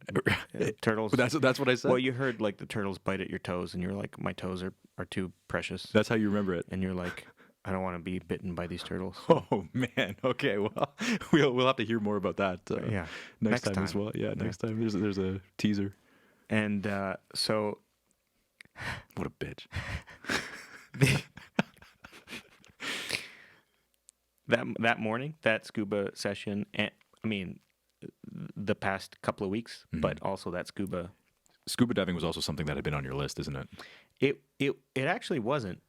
S2: Turtles.
S1: That's what I said.
S2: Well, you heard like the turtles bite at your toes, and you're like, my toes are too precious.
S1: That's how you remember it.
S2: And you're like, I don't want to be bitten by these turtles.
S1: Oh man. Okay. Well, we'll have to hear more about that.
S2: Yeah.
S1: Next time as well. Yeah. Next time. There's a teaser.
S2: And so.
S1: What a bitch.
S2: That morning, that scuba session, and I mean, the past couple of weeks, but also that scuba
S1: diving was also something that had been on your list, isn't it?
S2: It actually wasn't.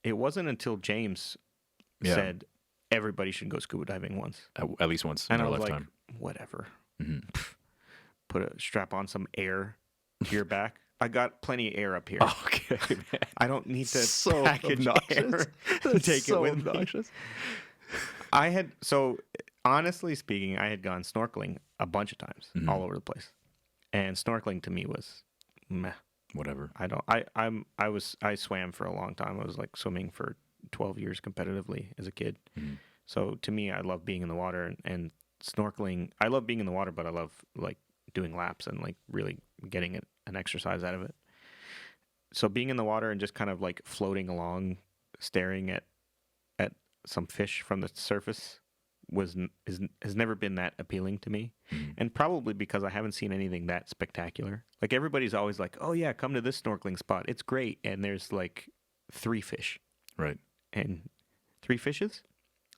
S2: It wasn't until James said everybody should go scuba diving once,
S1: at least once in their lifetime.
S2: Like, whatever. Put a strap on some air to your back. I got plenty of air up here.
S1: Okay, man.
S2: I don't need to
S1: so
S2: package
S1: obnoxious.
S2: air to take it with
S1: obnoxious.
S2: me. Honestly speaking, I had gone snorkeling a bunch of times all over the place. And snorkeling to me was meh.
S1: Whatever.
S2: I swam for a long time. I was like swimming for 12 years competitively as a kid. So to me, I love being in the water and snorkeling. I love being in the water, but I love like doing laps and like really getting an exercise out of it. So being in the water and just kind of like floating along, staring at some fish from the surface has never been that appealing to me. And probably because I haven't seen anything that spectacular. Like everybody's always like, oh yeah, come to this snorkeling spot, it's great, and there's like 3 fish,
S1: Right.
S2: and 3 fishes,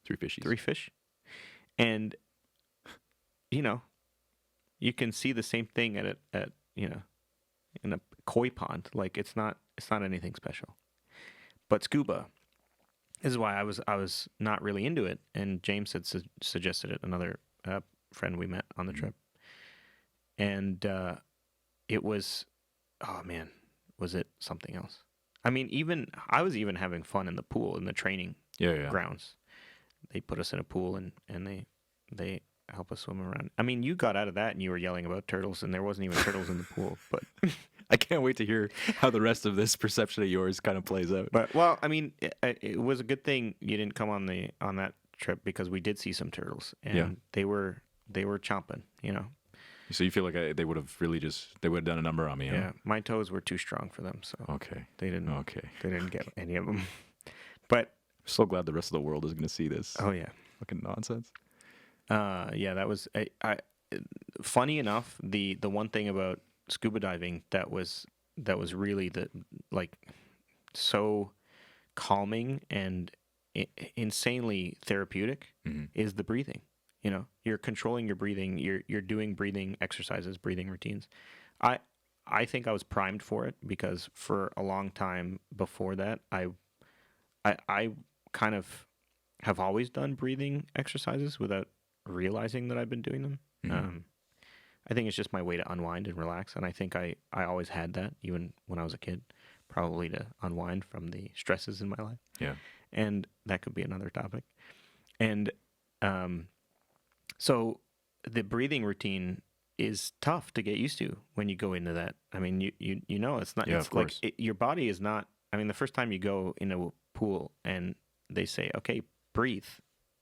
S1: 3 fishies.
S2: 3 fish, and you know, you can see the same thing at in a koi pond. Like it's not anything special. But scuba, this is why I was not really into it, and James had suggested it, another friend we met on the trip, and it was, oh man, was it something else? I mean, I was even having fun in the pool in the training grounds. They put us in a pool and they help us swim around. I mean, you got out of that and you were yelling about turtles, and there wasn't even turtles in the pool, but.
S1: I can't wait to hear how the rest of this perception of yours kind of plays out.
S2: But well, I mean, it was a good thing you didn't come on that trip, because we did see some turtles, and they were chomping, you know.
S1: So you feel like they would have done a number on me?
S2: Yeah,
S1: huh?
S2: my toes were too strong for them, so
S1: Okay.
S2: they didn't.
S1: Okay.
S2: They didn't get any of them. But
S1: So glad the rest of the world is going to see this.
S2: oh yeah,
S1: Fucking nonsense.
S2: yeah, that was funny enough. The one thing about scuba diving that was really so calming and insanely therapeutic is the breathing. You know, you're controlling your breathing. You're doing breathing exercises, breathing routines. I think I was primed for it, because for a long time before that, I kind of have always done breathing exercises without realizing that I've been doing them. I think it's just my way to unwind and relax, and I think I always had that, even when I was a kid, probably to unwind from the stresses in my life.
S1: Yeah.
S2: And that could be another topic. And so the breathing routine is tough to get used to when you go into that. I mean, you know, it's not.
S1: Yeah,
S2: it's
S1: of course.
S2: like your body is not. I mean, the first time you go in a pool and they say, "Okay, breathe,"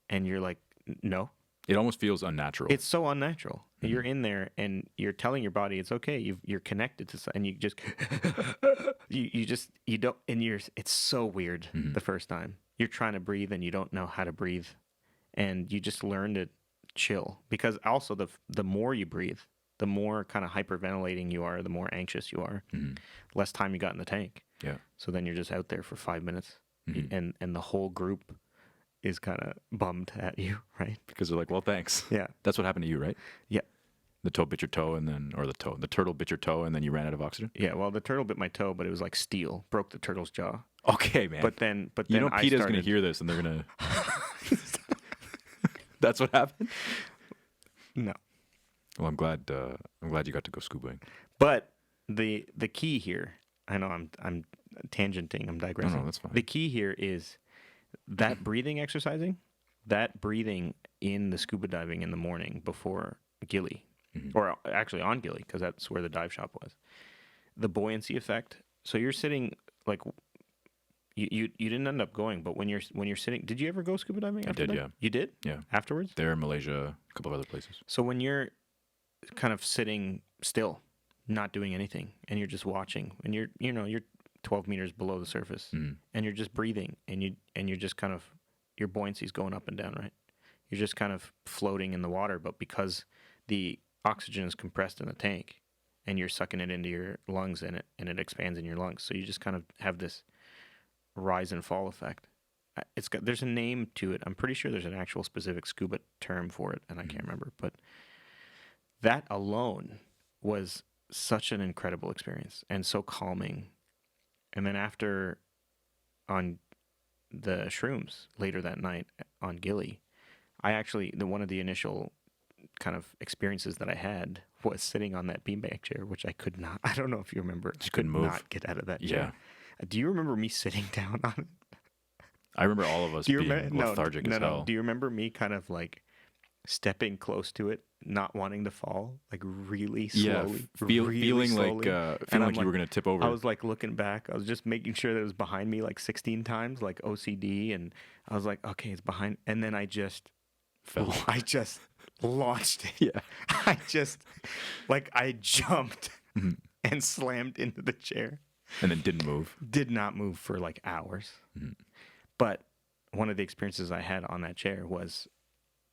S2: and you're like, "No."
S1: It almost feels unnatural.
S2: It's so unnatural. You're in there and you're telling your body it's okay. You're connected to, and you just, you don't, and it's so weird the first time. You're trying to breathe and you don't know how to breathe, and you just learn to chill, because also the more you breathe, the more kind of hyperventilating you are, the more anxious you are, less time you got in the tank.
S1: Yeah.
S2: So then you're just out there for 5 minutes, and the whole group is kind of bummed at you, right?
S1: Because they're like, well, thanks.
S2: Yeah.
S1: That's what happened to you, right?
S2: Yeah.
S1: The toe bit your toe, the turtle bit your toe, and then you ran out of oxygen?
S2: Yeah, well, the turtle bit my toe, but it was like steel, broke the turtle's jaw.
S1: Okay, man.
S2: But then
S1: you know,
S2: I
S1: PETA's
S2: started...
S1: going to hear this, and they're going to... That's what happened?
S2: No.
S1: Well, I'm glad you got to go scubaing.
S2: But the key here, I know I'm tangenting, I'm digressing.
S1: No, that's fine.
S2: The key here is that breathing exercising, that breathing in the scuba diving in the morning before Gilly, or actually on Gilly, because that's where the dive shop was. The buoyancy effect. So you're sitting like you didn't end up going, but when you're sitting, did you ever go scuba diving?
S1: I did, yeah.
S2: You did?
S1: Yeah.
S2: Afterwards?
S1: There, Malaysia, a couple of other places.
S2: So when you're kind of sitting still, not doing anything, and you're just watching, and you're 12 meters below the surface, and you're just breathing, and you're just kind of, your buoyancy's going up and down, right? You're just kind of floating in the water, but because the oxygen is compressed in the tank, and you're sucking it into your lungs, and it expands in your lungs, so you just kind of have this rise and fall effect. There's a name to it. I'm pretty sure there's an actual specific scuba term for it, and I can't remember. But that alone was such an incredible experience and so calming. And then after, on the shrooms later that night on Gilly, I actually, one of the initial kind of experiences that I had was sitting on that beanbag chair, which I could not. I don't know if you remember.
S1: Just couldn't move.
S2: Not get out of that chair. Do you remember me sitting down on it?
S1: I remember all of us
S2: Do you
S1: being
S2: remember?
S1: lethargic as hell.
S2: Do you remember me kind of like stepping close to it, not wanting to fall, like really slowly, really
S1: feeling
S2: slowly?
S1: feeling
S2: I'm
S1: like you were gonna tip over.
S2: I was like looking back. I was just making sure that it was behind me like 16 times, like OCD, and I was like, okay, it's behind. And then I just
S1: Fell.
S2: I just launched it.
S1: Yeah.
S2: I jumped
S1: Mhm.
S2: and slammed into the chair.
S1: And then didn't move.
S2: Did not move for like hours.
S1: Mhm.
S2: But one of the experiences I had on that chair was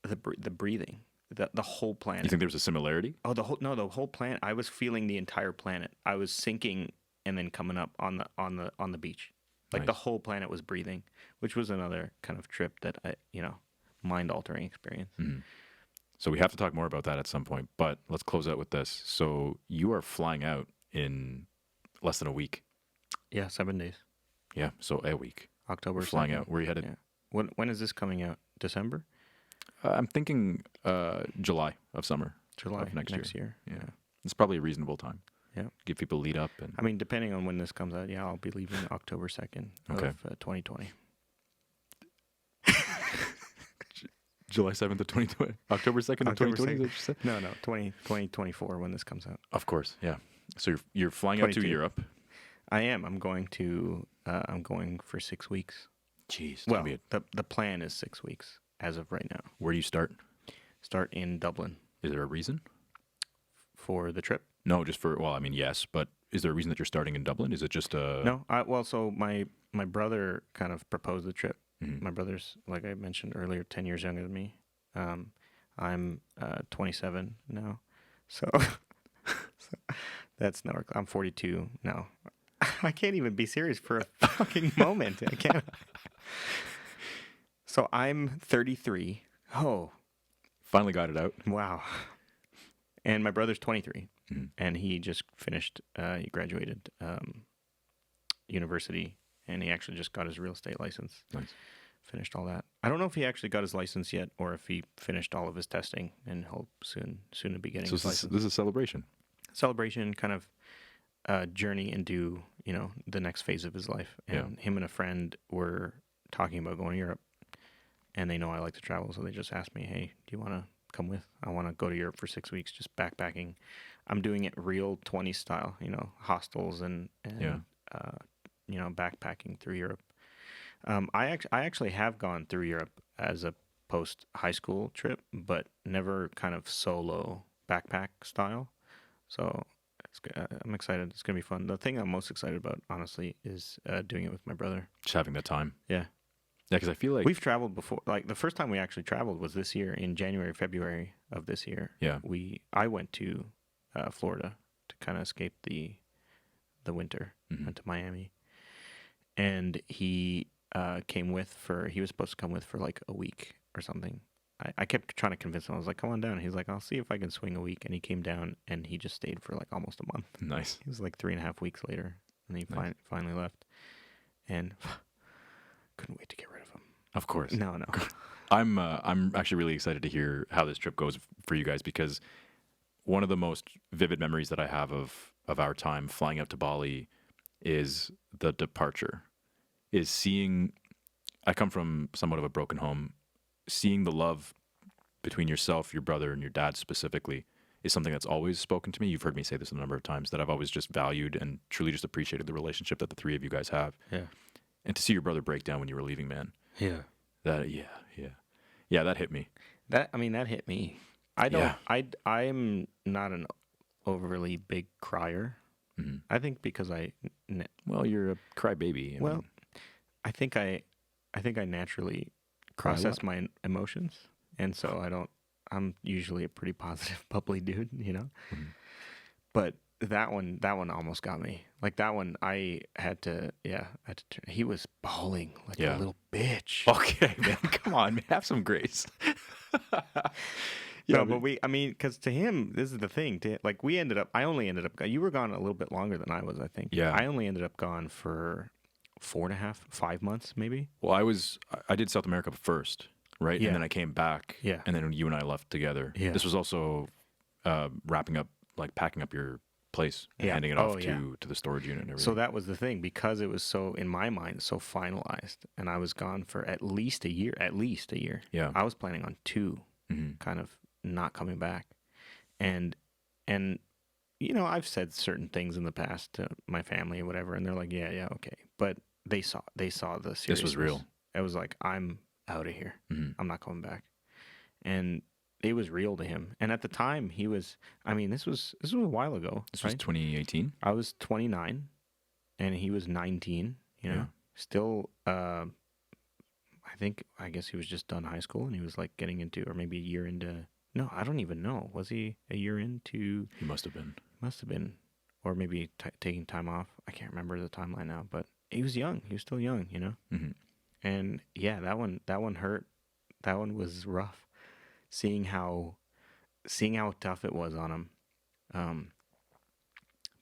S2: the breathing, the whole planet.
S1: You think there was a similarity?
S2: Oh, the whole planet. I was feeling the entire planet. I was sinking and then coming up on the beach. Like
S1: Nice.
S2: the whole planet was breathing, which was another kind of trip that mind altering experience.
S1: Mhm. So we have to talk more about that at some point, but let's close out with this. So you are flying out in less than a week.
S2: Yeah, 7 days.
S1: Yeah, so a week.
S2: October.
S1: We're flying
S2: 2nd.
S1: out. Where are you headed?
S2: Yeah. When is this coming out? December?
S1: I'm thinking July of summer.
S2: July
S1: Of next
S2: year.
S1: Yeah. It's probably a reasonable time.
S2: Yeah.
S1: Give people lead up. And
S2: I mean, depending on when this comes out, yeah, I'll be leaving October 2nd
S1: Okay.
S2: of 2020.
S1: July 7th of 2020. October 2nd of
S2: October
S1: 2020, is
S2: 2nd.
S1: that what you said?
S2: No, 2024 when this comes out.
S1: Of course, yeah. So you're flying out to
S2: 22.
S1: Europe.
S2: I am. I'm going for 6 weeks.
S1: Jeez. it's
S2: Well,
S1: gonna be
S2: the plan is 6 weeks as of right now.
S1: where do you start?
S2: Start in Dublin
S1: Is there a reason?
S2: for the trip.
S1: No, just for, well, I mean, yes, but is there a reason that you're starting in Dublin? Is it just a...
S2: No, so my brother kind of proposed the trip.
S1: Mhm.
S2: My brother's, like I mentioned earlier, 10 years younger than me. I'm 27 now, so, that's not. I'm 42 now. I can't even be serious for a fucking moment. I can't. So I'm 33. Oh,
S1: Finally got it out.
S2: wow. And my brother's 23,
S1: Mhm.
S2: and he just finished. He graduated university, and he actually just got his real estate license.
S1: Nice.
S2: Finished all that. I don't know if he actually got his license yet, or if he finished all of his testing, and he'll soon to be getting
S1: So
S2: his license.
S1: this is a celebration.
S2: Celebration, kind of journey into the next phase of his life. And him and a friend were talking about going to Europe, and they know I like to travel, so they just asked me, "Hey, do you want to come with? I want to go to Europe for 6 weeks, just backpacking. I'm doing it real 20 style, hostels and backpacking through Europe." I actually have gone through Europe as a post high school trip, but never kind of solo backpack style. So I'm excited. It's gonna be fun. The thing I'm most excited about, honestly, is doing it with my brother.
S1: Just having that time.
S2: Yeah,
S1: Yeah, because I feel like...
S2: we've traveled before. Like the first time we actually traveled was this year in January, February of this year.
S1: Yeah.
S2: I went to Florida to kind of escape the winter.
S1: Mhm.
S2: Went to Miami, and he he was supposed to come with for like a week or something. I kept trying to convince him. I was like, "Come on down." He's like, "I'll see if I can swing a week." And he came down, and he just stayed for like almost a month.
S1: Nice.
S2: He was like 3.5 weeks later, and he
S1: Nice.
S2: finally left. And couldn't wait to get rid of him.
S1: Of course.
S2: No.
S1: I'm actually really excited to hear how this trip goes for you guys, because one of the most vivid memories that I have of our time flying out to Bali is the departure. Is seeing... I come from somewhat of a broken home. Seeing the love between yourself, your brother, and your dad specifically is something that's always spoken to me. You've heard me say this a number of times, that I've always just valued and truly just appreciated the relationship that the three of you guys have.
S2: Yeah.
S1: And to see your brother break down when you were leaving, man,
S2: Yeah.
S1: that that hit me.
S2: That hit me. I don't.
S1: Yeah.
S2: I'm not an overly big crier.
S1: Mhm.
S2: I think because
S1: Well, you're a crybaby.
S2: Well, I think I naturally
S1: Cry a
S2: process
S1: lot?
S2: my emotions, and so I don't. I'm usually a pretty positive, bubbly dude,
S1: Mhm.
S2: But that one almost got me. Like that one, I had to. He was bawling like
S1: Yeah.
S2: a little bitch.
S1: Okay, man, come on, man. Have some grace.
S2: No, but because to him, this is the thing. I only ended up. You were gone a little bit longer than I was, I think.
S1: Yeah.
S2: I only ended up gone for 4.5, 5 months, maybe.
S1: Well, I did South America first, right?
S2: Yeah.
S1: And then I came back.
S2: Yeah.
S1: And then you and I left together.
S2: Yeah.
S1: This was also wrapping up, like packing up your place and
S2: Yeah.
S1: handing it
S2: Oh,
S1: off
S2: yeah.
S1: to the storage unit and everything.
S2: So that was the thing, because it was so, in my mind, so finalized, and I was gone for at least a year. At least a year.
S1: Yeah.
S2: I was planning on 2, kind of not coming back, and I've said certain things in the past to my family or whatever, and they're like, yeah, okay, but they saw the seriousness.
S1: This was real.
S2: It was like, I'm out of here.
S1: Mm-hmm.
S2: I'm not coming back, and it was real to him. And at the time, he was. I mean, this was a while ago.
S1: This was 2018.
S2: I was 29, and he was 19.
S1: Yeah.
S2: Still. I guess he was just done high school, and he was like getting into, or maybe a year into. No, I don't even know. Was he a year into?
S1: He must have been.
S2: Must have been, or maybe taking time off. I can't remember the timeline now, but he was young. He was still young,
S1: Mm-hmm.
S2: And yeah, that one hurt. That one was rough. Seeing how tough it was on him.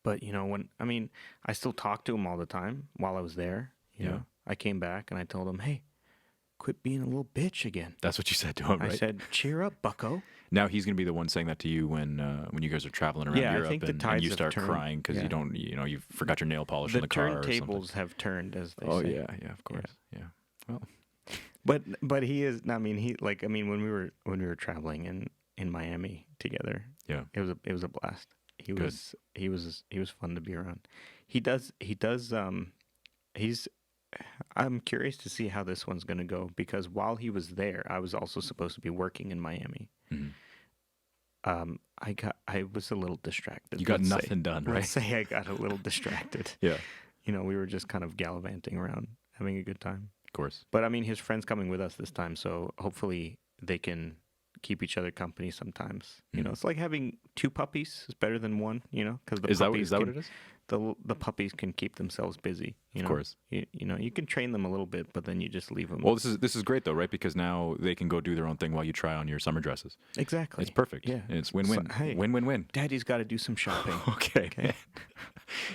S2: But I still talked to him all the time while I was there. You know, I came back and I told him, hey, quit being a little bitch again.
S1: That's what you said to him, right?
S2: I said, cheer up, bucko.
S1: Now he's going to be the one saying that to you when you guys are traveling around
S2: Yeah, I
S1: Europe
S2: think the
S1: and
S2: tides
S1: you
S2: have
S1: start
S2: turned.
S1: crying because
S2: Yeah.
S1: you don't, you forgot your nail polish
S2: The
S1: in the car or something.
S2: turntables have turned, as they
S1: Oh
S2: say.
S1: yeah, of course. Yeah. Well,
S2: But he is. I mean, when we were traveling in Miami together,
S1: yeah.
S2: it was a blast. He
S1: Good.
S2: was fun to be around. I'm curious to see how this one's gonna go, because while he was there, I was also supposed to be working in Miami.
S1: Mhm.
S2: I was a little distracted.
S1: You got
S2: let's say.
S1: nothing done, right?
S2: Let's say I got a little distracted.
S1: Yeah.
S2: We were just kind of gallivanting around, having a good time.
S1: Of course.
S2: But I mean, his friend's coming with us this time, so hopefully they can keep each other company sometimes. It's like having 2 puppies is better than 1. Because
S1: Is that what it is?
S2: The puppies can keep themselves busy.
S1: Of course.
S2: You can train them a little bit, but then you just leave them.
S1: Well, this is great though, right? Because now they can go do their own thing while you try on your summer dresses.
S2: Exactly.
S1: It's perfect.
S2: Yeah.
S1: It's win-win.
S2: So, hey.
S1: Win-win-win.
S2: Daddy's got to do some shopping.
S1: Okay.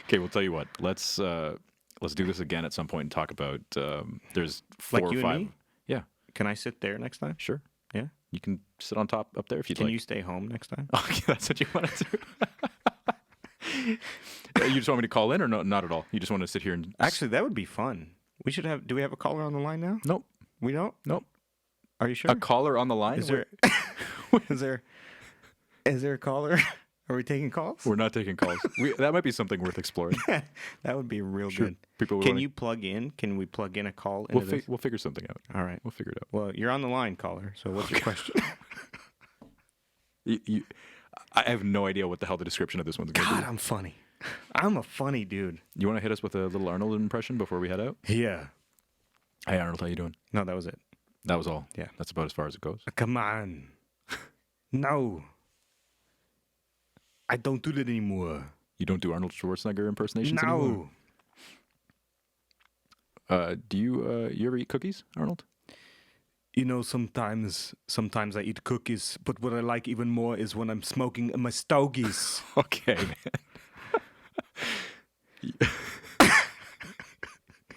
S1: Okay. We'll tell you what. Let's do this again at some point and talk about. There's 4
S2: Like
S1: or
S2: you
S1: 5.
S2: and me?
S1: Yeah.
S2: Can I sit there next time?
S1: Sure.
S2: Yeah.
S1: You can sit on top up there if you'd
S2: Can
S1: like.
S2: you stay home next time?
S1: Okay, that's what you want to do. You just want me to call in, or no? Not at all. You just want to sit here and
S2: Actually, that would be fun. We should have. Do we have a caller on the line now?
S1: Nope.
S2: We don't.
S1: Nope.
S2: Are you sure?
S1: A caller on the line?
S2: Is there? Is there a caller? Are we taking calls?
S1: We're not taking calls. That might be something worth exploring.
S2: That would be real
S1: Sure.
S2: good.
S1: People would
S2: Can
S1: wanna-
S2: you plug in? Can we plug in a call into this?
S1: We'll figure something out.
S2: All right.
S1: We'll figure it out.
S2: Well, you're on the line, caller. So what's your question?
S1: I have no idea what the hell the description of this one's going to
S2: God,
S1: be.
S2: I'm funny. I'm a funny dude.
S1: You want to hit us with a little Arnold impression before we head out?
S2: Yeah.
S1: Hey, Arnold, how you doing?
S2: No, that was it.
S1: That was all.
S2: Yeah.
S1: That's about as far as it goes.
S2: Come on. No. I don't do that anymore.
S1: You don't do Arnold Schwarzenegger impersonations anymore?
S2: No.
S1: Do you ever eat cookies, Arnold?
S2: Sometimes I eat cookies, but what I like even more is when I'm smoking my stogies.
S1: Okay, man.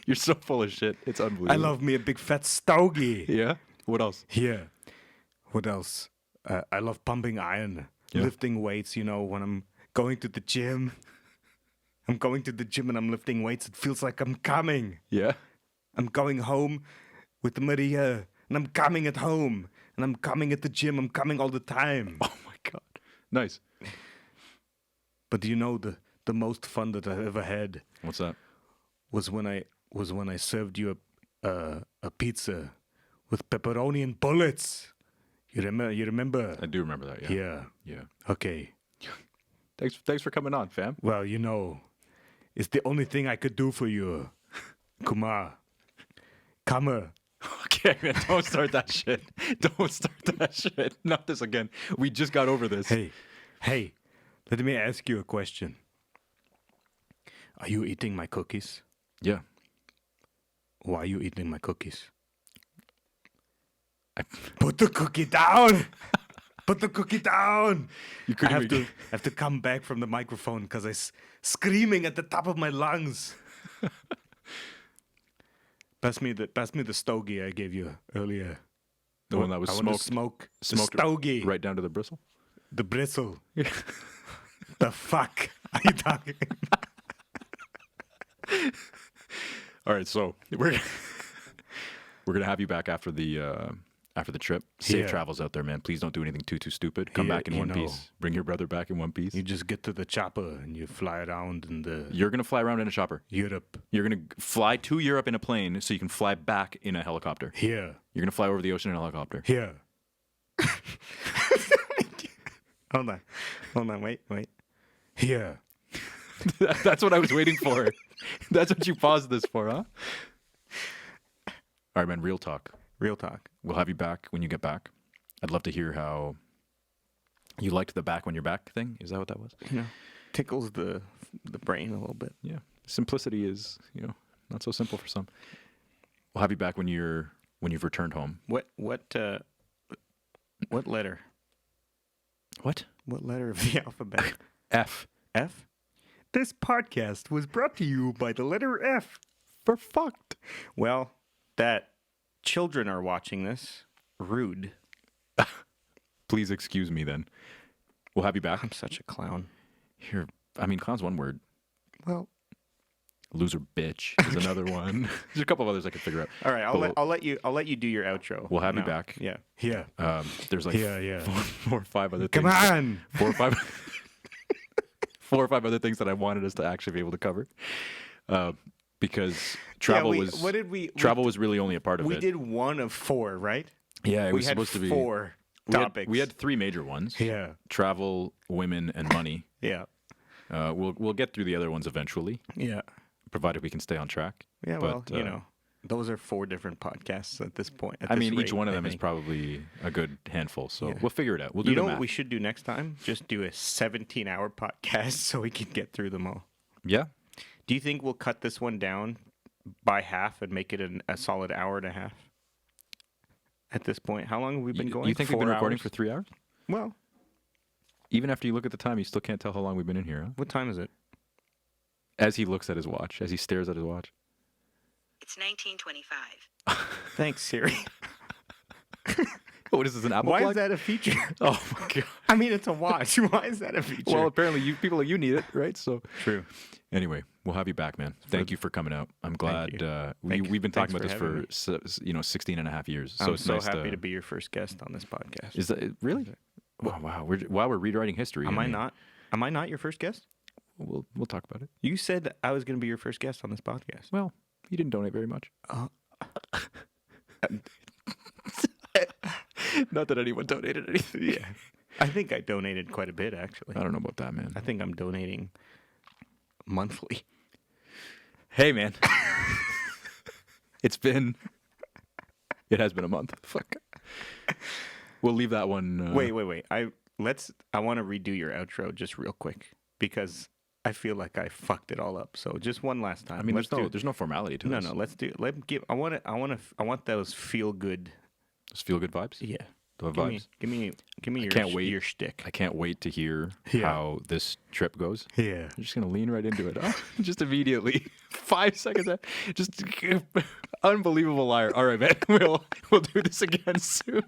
S1: You're so full of shit. It's unbelievable.
S2: I love me a big fat stogie.
S1: Yeah? What else?
S2: Yeah. What else? I love pumping iron,
S1: Yeah.
S2: lifting weights. When I'm going to the gym. I'm going to the gym and I'm lifting weights. It feels like I'm coming.
S1: Yeah?
S2: I'm going home with Maria, and I'm coming at home, and I'm coming at the gym. I'm coming all the time.
S1: Oh, my God. Nice.
S2: But the most fun that I've ever had
S1: What's that?
S2: was when I served you a pizza with pepperoni and bullets. You remember?
S1: I do remember that, yeah.
S2: Yeah.
S1: Yeah.
S2: Okay.
S1: Thanks for coming on, fam.
S2: Well, it's the only thing I could do for you, Kumar. Kumar.
S1: Okay, man, don't start that shit. Don't start that shit. Not this again. We just got over this.
S2: Hey, let me ask you a question. Are you eating my cookies?
S1: Yeah.
S2: Why are you eating my cookies? Put the cookie down! Put the cookie down! I have to come back from the microphone because I'm screaming at the top of my lungs. Pass me the stogie I gave you earlier.
S1: The one that was
S2: I want to
S1: smoked
S2: smoke the stogie.
S1: right down to the bristle?
S2: The bristle. The fuck? Are you talking?
S1: All right, so we're gonna have you back after the trip. Safe
S2: Yeah.
S1: travels out there, man. Please don't do anything too stupid. Come
S2: Yeah,
S1: back in
S2: you
S1: one
S2: know.
S1: piece. Bring your brother back in one piece.
S2: You just get to the chopper and you fly around in the
S1: You're gonna fly around in a chopper.
S2: Europe.
S1: You're gonna fly to Europe in a plane, so you can fly back in a helicopter.
S2: Here.
S1: You're gonna fly over the ocean in a helicopter.
S2: Here. Hold on, wait. Here.
S1: That's what I was waiting for. That's what you paused this for, huh? All right, man. Real talk.
S2: Real talk.
S1: We'll have you back when you get back. I'd love to hear how you liked the back when you're back thing. Is that what that was?
S2: You know, tickles the brain a little bit.
S1: Yeah. Simplicity is, not so simple for some. We'll have you back when you've returned home.
S2: What letter?
S1: What?
S2: What letter of the alphabet?
S1: F.
S2: F? This podcast was brought to you by the letter F.
S1: For fucked.
S2: Well, that children are watching this. Rude.
S1: Please excuse me then. We'll have you back.
S2: I'm such a clown.
S1: Clown's one word.
S2: Well,
S1: Loser bitch is another one. There's a couple of others I could figure out.
S2: all right. I'll let you do your outro.
S1: We'll have you
S2: now.
S1: back.
S2: Yeah. Yeah.
S1: There's like
S2: Yeah.
S1: four or five other
S2: Come
S1: things.
S2: on.
S1: 4 or 5 4 or 5 other things that I wanted us to actually be able to cover. Because travel was really only a part of it.
S2: We did one of 4, right?
S1: Yeah, it
S2: We
S1: was
S2: had
S1: supposed to be
S2: 4 topics.
S1: We had 3 major ones.
S2: Yeah.
S1: Travel, women, and money.
S2: Yeah.
S1: We'll get through the other ones eventually,
S2: Yeah.
S1: provided we can stay on track.
S2: Yeah,
S1: But,
S2: well, those are 4 different podcasts at this point.
S1: Each one of them is probably a good handful, so
S2: Yeah.
S1: we'll figure it out. We'll do
S2: You
S1: the
S2: know
S1: math.
S2: what we should do next time? Just do a 17-hour podcast so we can get through them all.
S1: Yeah?
S2: Do you think we'll cut this one down by half and make it a solid hour and a half? At this point, how long have we been going?
S1: You think we've been
S2: 4
S1: recording
S2: hours?
S1: for 3 hours?
S2: Well,
S1: Even after you look at the time, you still can't tell how long we've been in here, huh?
S2: what time is it?
S1: As he looks at his watch, as he stares at his watch.
S3: It's 1925.
S2: Thanks, Siri.
S1: What is this, an Apple
S2: Why
S1: plug?
S2: is that a feature?
S1: Oh, my God.
S2: I mean, it's a watch. Why is that a feature?
S1: Well, apparently people like you need it, right? So
S2: true.
S1: anyway, we'll have you back, man. Thank you for coming out. I'm glad
S2: you.
S1: we've been talking
S2: Thanks
S1: about
S2: for
S1: this for 16 and a half years. So
S2: I'm
S1: it's
S2: so
S1: nice
S2: happy to be your first guest on this podcast.
S1: Is that really? Wow. We're rewriting history.
S2: Am I not? Am I not your first guest?
S1: We'll talk about it.
S2: You said I was going to be your first guest on this podcast.
S1: Well, you didn't donate very much. Not that anyone donated anything.
S2: Yeah. I think I donated quite a bit, actually.
S1: I don't know about that, man.
S2: I think I'm donating monthly.
S1: Hey, man. It has been a month. Fuck. We'll leave that one.
S2: Wait. I want to redo your outro just real quick because I feel like I fucked it all up. So just one last time.
S1: I mean,
S2: Let's
S1: there's no formality to this.
S2: No, let's do. I want those feel good.
S1: Just feel good vibes.
S2: Yeah.
S1: The vibes.
S2: Give me your
S1: can't wait.
S2: your shtick.
S1: I can't wait to hear
S2: Yeah.
S1: how this trip goes.
S2: Yeah.
S1: I'm just gonna lean right into it. Just immediately. 5 seconds. Just unbelievable liar. All right, man. We'll do this again soon.